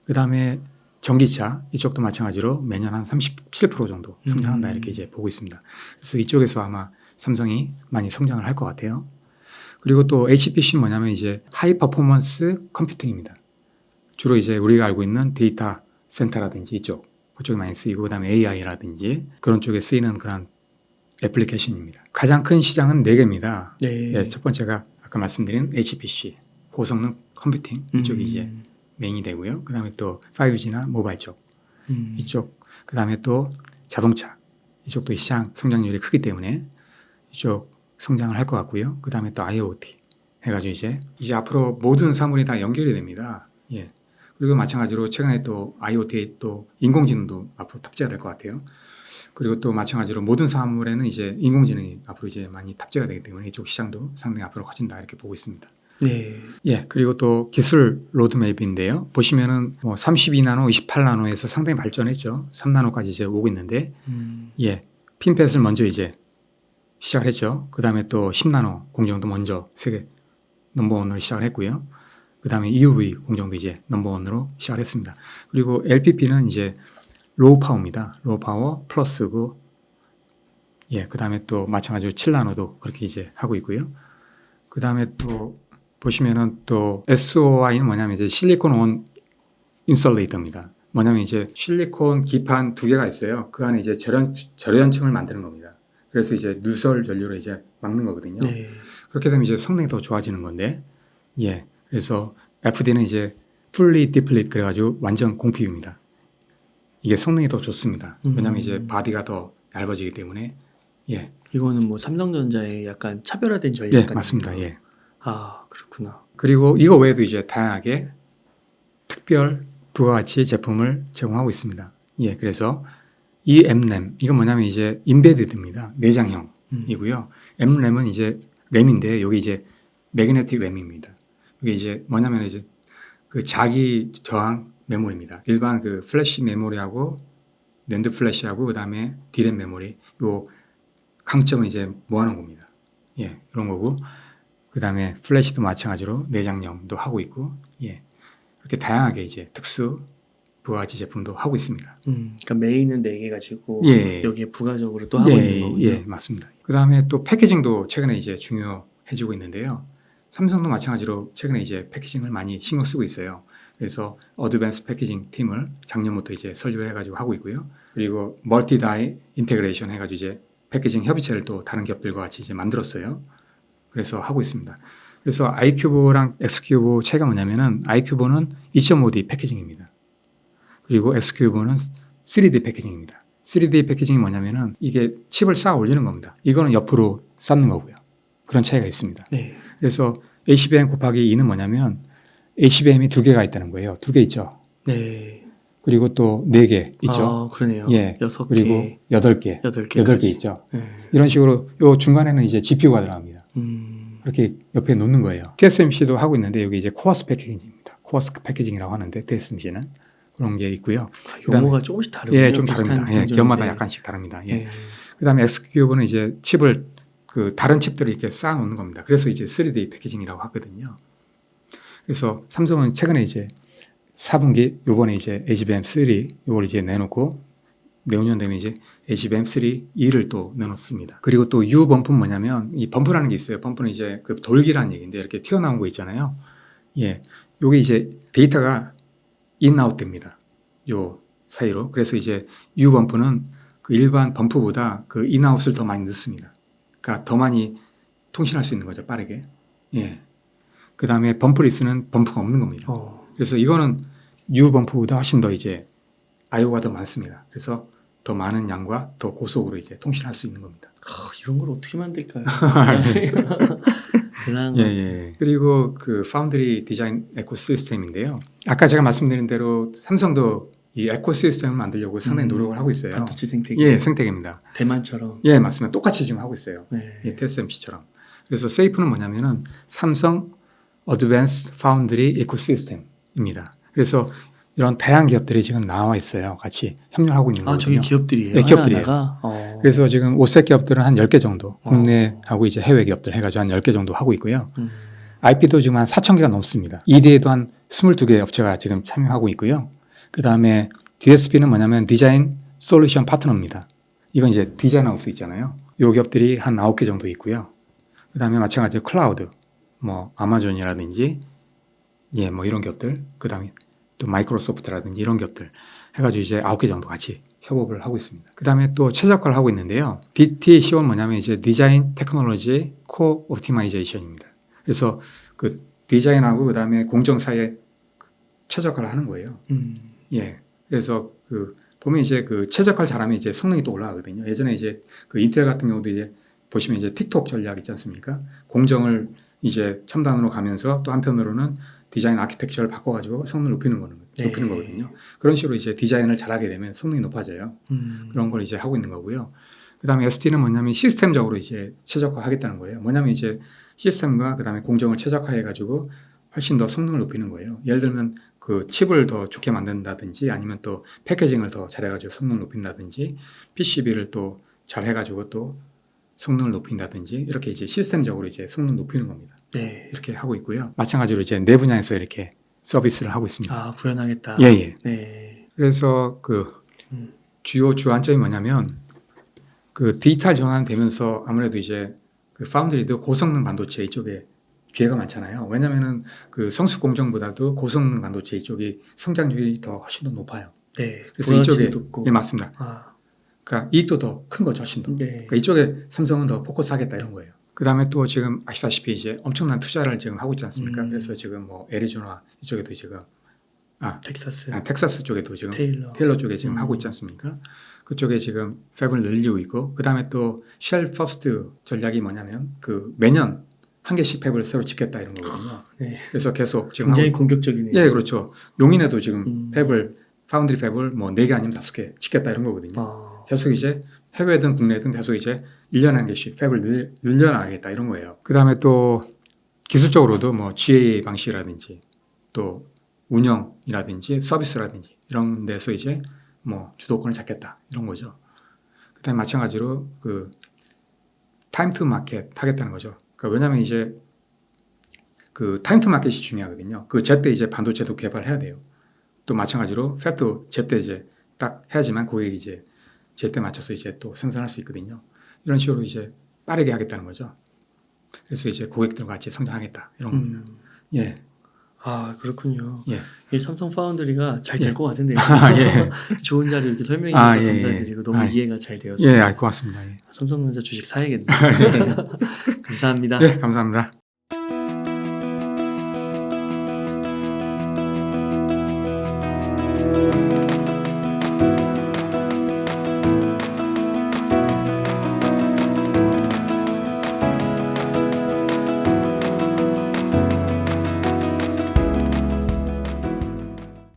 그 다음에 전기차 이쪽도 마찬가지로 매년 한 37% 정도 성장한다 이렇게 이제 보고 있습니다. 그래서 이쪽에서 아마 삼성이 많이 성장을 할 것 같아요. 그리고 또 HPC는 뭐냐면 이제 하이 퍼포먼스 컴퓨팅입니다. 주로 이제 우리가 알고 있는 데이터 센터라든지 이쪽 그쪽에 많이 쓰이고 그다음에 AI라든지 그런 쪽에 쓰이는 그런 애플리케이션입니다. 가장 큰 시장은 4개입니다. 네. 예, 첫 번째가 아까 말씀드린 HPC, 고성능 컴퓨팅 이쪽이 이제 메인이 되고요. 그다음에 또 5G나 모바일 쪽 이쪽, 그다음에 또 자동차 이쪽도 시장 성장률이 크기 때문에 이쪽 성장을 할 것 같고요. 그다음에 또 IoT 해가지고 이제 앞으로 모든 사물이 다 연결이 됩니다. 예. 그리고 마찬가지로 최근에 또 IoT 또 인공지능도 앞으로 탑재가 될 것 같아요. 그리고 또 마찬가지로 모든 사물에는 이제 인공지능이 앞으로 이제 많이 탑재가 되기 때문에 이쪽 시장도 상당히 앞으로 커진다 이렇게 보고 있습니다. 네. 예, 그리고 또 기술 로드맵인데요. 보시면은 뭐 32나노, 28나노에서 상당히 발전했죠. 3나노까지 이제 오고 있는데, 예, 핀펫을 먼저 이제 시작을 했죠. 그 다음에 또 10나노 공정도 먼저 세계 넘버원으로 시작을 했고요. 그 다음에 EUV 공정도 이제 넘버원으로 시작을 했습니다. 그리고 LPP는 이제 로우 파워입니다. 로우 파워 플러스고, 예, 그 다음에 또 마찬가지로 7나노도 그렇게 이제 하고 있고요. 그 다음에 또 보시면은 또 SOI는 뭐냐면 이제 실리콘 온 인설레이터입니다. 뭐냐면 이제 실리콘 기판 두 개가 있어요. 그 안에 이제 절연층을 만드는 겁니다. 그래서 이제 누설 전류로 이제 막는 거거든요. 네. 그렇게 되면 이제 성능이 더 좋아지는 건데, 예, 그래서 FD는 이제 fully deplete 그래가지고 완전 공핍입니다. 이게 성능이 더 좋습니다. 왜냐하면 이제 바디가 더 얇아지기 때문에, 예, 이거는 뭐 삼성전자의 약간 차별화된 전략 예, 같네요. 맞습니다. 예. 아, 그렇구나. 그리고 이거 외에도 이제 다양하게 특별 부가가치 제품을 제공하고 있습니다. 예, 그래서 이 M램 이건 뭐냐면 이제 인베디드입니다. 내장형이고요. M램은 이제 램인데 여기 이제 매그네틱 램입니다. 이게 이제 뭐냐면 이제 그 자기 저항 메모리입니다. 일반 그 플래시 메모리하고 랜드 플래시하고 그다음에 D램 메모리 요 강점은 이제 모아놓은 겁니다. 예, 이런 거고. 그 다음에 플래시도 마찬가지로 내장형도 하고 있고, 예, 이렇게 다양하게 이제 특수 부가가치 제품도 하고 있습니다. 그러니까 메인은 4개 가지고 예. 여기에 부가적으로 또 하고 예, 있는 거군요. 예, 맞습니다. 그 다음에 또 패키징도 최근에 이제 중요해지고 있는데요. 삼성도 마찬가지로 최근에 이제 패키징을 많이 신경 쓰고 있어요. 그래서 어드밴스 패키징 팀을 작년부터 이제 설립을 해가지고 하고 있고요. 그리고 멀티 다이 인테그레이션 해가지고 이제 패키징 협의체를 또 다른 기업들과 같이 이제 만들었어요. 그래서 하고 있습니다. 그래서 iQB랑 X큐브 차이가 뭐냐면은 iQB는 2.5D 패키징입니다. 그리고 X큐브는 3D 패키징입니다. 3D 패키징이 뭐냐면은 이게 칩을 쌓아 올리는 겁니다. 이거는 옆으로 쌓는 거고요. 그런 차이가 있습니다. 네. 그래서 HBM 곱하기 2는 뭐냐면 HBM이 2개가 있다는 거예요. 2개 있죠. 네. 그리고 또 4개 있죠. 아, 그러네요. 예. 6개. 그리고 8개. 8개. 8개 있죠. 네. 이런 식으로 요 중간에는 이제 GPU가 들어갑니다. 이렇게 옆에 놓는 거예요. TSMC도 하고 있는데 여기 이제 코어스 패키징입니다. 코어스 패키징이라고 하는데 TSMC는 그런 게 있고요. 용어가 조금씩 다르고요. 예, 좀 다릅니다. 예, 기업마다 약간씩 다릅니다. 예. 네. 그다음에 X큐브는 이제 칩을 그 다른 칩들을 이렇게 쌓아 놓는 겁니다. 그래서 이제 3D 패키징이라고 하거든요. 그래서 삼성은 최근에 이제 4분기 요번에 이제 HBM3 이걸 이제 내놓고 내후년 되면 이제 HBM3 2를 또 내놓습니다. 그리고 또 U 범프는 뭐냐면 이 범프라는 게 있어요. 범프는 이제 그 돌기라는 얘기인데 이렇게 튀어나온 거 있잖아요. 예, 요게 이제 데이터가 인아웃 됩니다. 요 사이로. 그래서 이제 U 범프는 그 일반 범프보다 그 인아웃을 더 많이 넣습니다. 그러니까 더 많이 통신할 수 있는 거죠. 빠르게. 예. 그 다음에 범프리스는 범프가 없는 겁니다. 그래서 이거는 U 범프보다 훨씬 더 이제 IO가 더 많습니다. 그래서 더 많은 양과 더 고속으로 이제 통신할 수 있는 겁니다. 이런 걸 어떻게 만들까요? 대단한 예, 예. 그리고 그 파운드리 디자인 에코시스템인데요. 아까 제가 말씀드린 대로 삼성도 이 에코시스템을 만들려고 상당히 노력을 하고 있어요. 반도체 생태계. 예, 생태계입니다. 대만처럼. 예, 맞습니다. 똑같이 지금 하고 있어요. 네. 예, TSMC처럼. 그래서 세이프는 뭐냐면은 삼성 어드밴스 파운드리 에코시스템입니다. 그래서 이런 다양한 기업들이 지금 나와 있어요. 같이 협력하고 있는 거거든요. 저기 기업들이에요? 네, 기업들이에요. 하나하나가? 그래서 지금 오색 기업들은 한 10개 정도, 국내하고 이제 해외 기업들 해가지고 한 10개 정도 하고 있고요. IP도 지금 한 4,000개가 넘습니다. EDA도 한 22개 업체가 지금 참여하고 있고요. 그 다음에 DSP는 뭐냐면 디자인 솔루션 파트너입니다. 이건 이제 디자인 하우스 있잖아요. 요 기업들이 한 9개 정도 있고요. 그 다음에 마찬가지로 클라우드, 뭐 아마존이라든지 예, 뭐 이런 기업들, 그 다음에 또 마이크로소프트라든지 이런 기업들 해가지고 이제 9개 정도 같이 협업을 하고 있습니다. 그 다음에 또 최적화를 하고 있는데요. DTCO는 뭐냐면 이제 디자인 테크놀로지 코 옵티마이제이션입니다. 그래서 그 디자인하고 그다음에 공정 사이에 최적화를 하는 거예요. 예. 그래서 그 보면 이제 그 최적화를 잘하면 이제 성능이 또 올라가거든요. 예전에 이제 그 인텔 같은 경우도 이제 보시면 이제 틱톡 전략 있지 않습니까? 공정을 이제 첨단으로 가면서 또 한편으로는 디자인 아키텍처를 바꿔가지고 성능을 높이는 거거든요. 그런 식으로 이제 디자인을 잘하게 되면 성능이 높아져요. 그런 걸 이제 하고 있는 거고요. 그다음에 ST는 뭐냐면 시스템적으로 이제 최적화하겠다는 거예요. 뭐냐면 이제 시스템과 그다음에 공정을 최적화해가지고 훨씬 더 성능을 높이는 거예요. 예를 들면 그 칩을 더 좋게 만든다든지 아니면 또 패키징을 더 잘해가지고 성능을 높인다든지 PCB를 또 잘해가지고 또 성능을 높인다든지 이렇게 이제 시스템적으로 이제 성능 높이는 겁니다. 네. 이렇게 하고 있고요. 마찬가지로 이제 내 분야에서 이렇게 서비스를 하고 있습니다. 아, 구현하겠다. 예. 네. 그래서 그 주요 주안점이 뭐냐면 그 디지털 전환되면서 아무래도 이제 그 파운드리도 고성능 반도체 이쪽에 기회가 많잖아요. 왜냐면은 그 성수 공정보다도 고성능 반도체 이쪽이 성장률이 더 훨씬 더 높아요. 네. 그래서 이쪽에 높고. 예, 맞습니다. 아, 그러니까 이익도 더 큰 거죠, 훨씬 더. 네. 그러니까 이쪽에 삼성은 더 포커스하겠다 이런 거예요. 그다음에 또 지금 아시다시피 이제 엄청난 투자를 지금 하고 있지 않습니까? 그래서 지금 뭐 애리조나 이쪽에도 지금 텍사스 쪽에도 지금 테일러 쪽에 지금 하고 있지 않습니까? 그쪽에 지금 팹을 늘리고 있고 그다음에 또 쉘 퍼스트 전략이 뭐냐면 그 매년 한 개씩 팹을 새로 짓겠다 이런 거거든요. 네. 그래서 계속 지금 굉장히 공격적이네요. 예, 그렇죠. 용인에도 지금 파운드리 팹을 뭐 4개 아니면 5개 짓겠다 이런 거거든요. 계속 이제 해외든 국내든 계속 이제 1년에 한 개씩 팹을 늘려나가겠다 이런 거예요. 그다음에 또 기술적으로도 뭐 GA 방식이라든지 또 운영이라든지 서비스라든지 이런 데서 이제 뭐 주도권을 잡겠다 이런 거죠. 그다음에 마찬가지로 그 타임 투 마켓 하겠다는 거죠. 그러니까 왜냐하면 이제 그 타임 투 마켓이 중요하거든요. 그 제때 이제 반도체도 개발해야 돼요. 또 마찬가지로 팹도 제때 이제 딱 해야지만 고객이 이제 제때 맞춰서 이제 또 생산할 수 있거든요. 이런 식으로 이제 빠르게 하겠다는 거죠. 그래서 이제 고객들과 같이 성장하겠다 이런 겁니다. 예. 아, 그렇군요. 예. 이 삼성 파운드리가 잘 될 것 같은데요. 예. 좋은 자료 이렇게 설명해 주셔서 예. 감사드리고 너무 이해가 잘 되었습니다. 예, 고맙습니다. 예. 삼성전자 주식 사야겠네요. 감사합니다. 예, 감사합니다.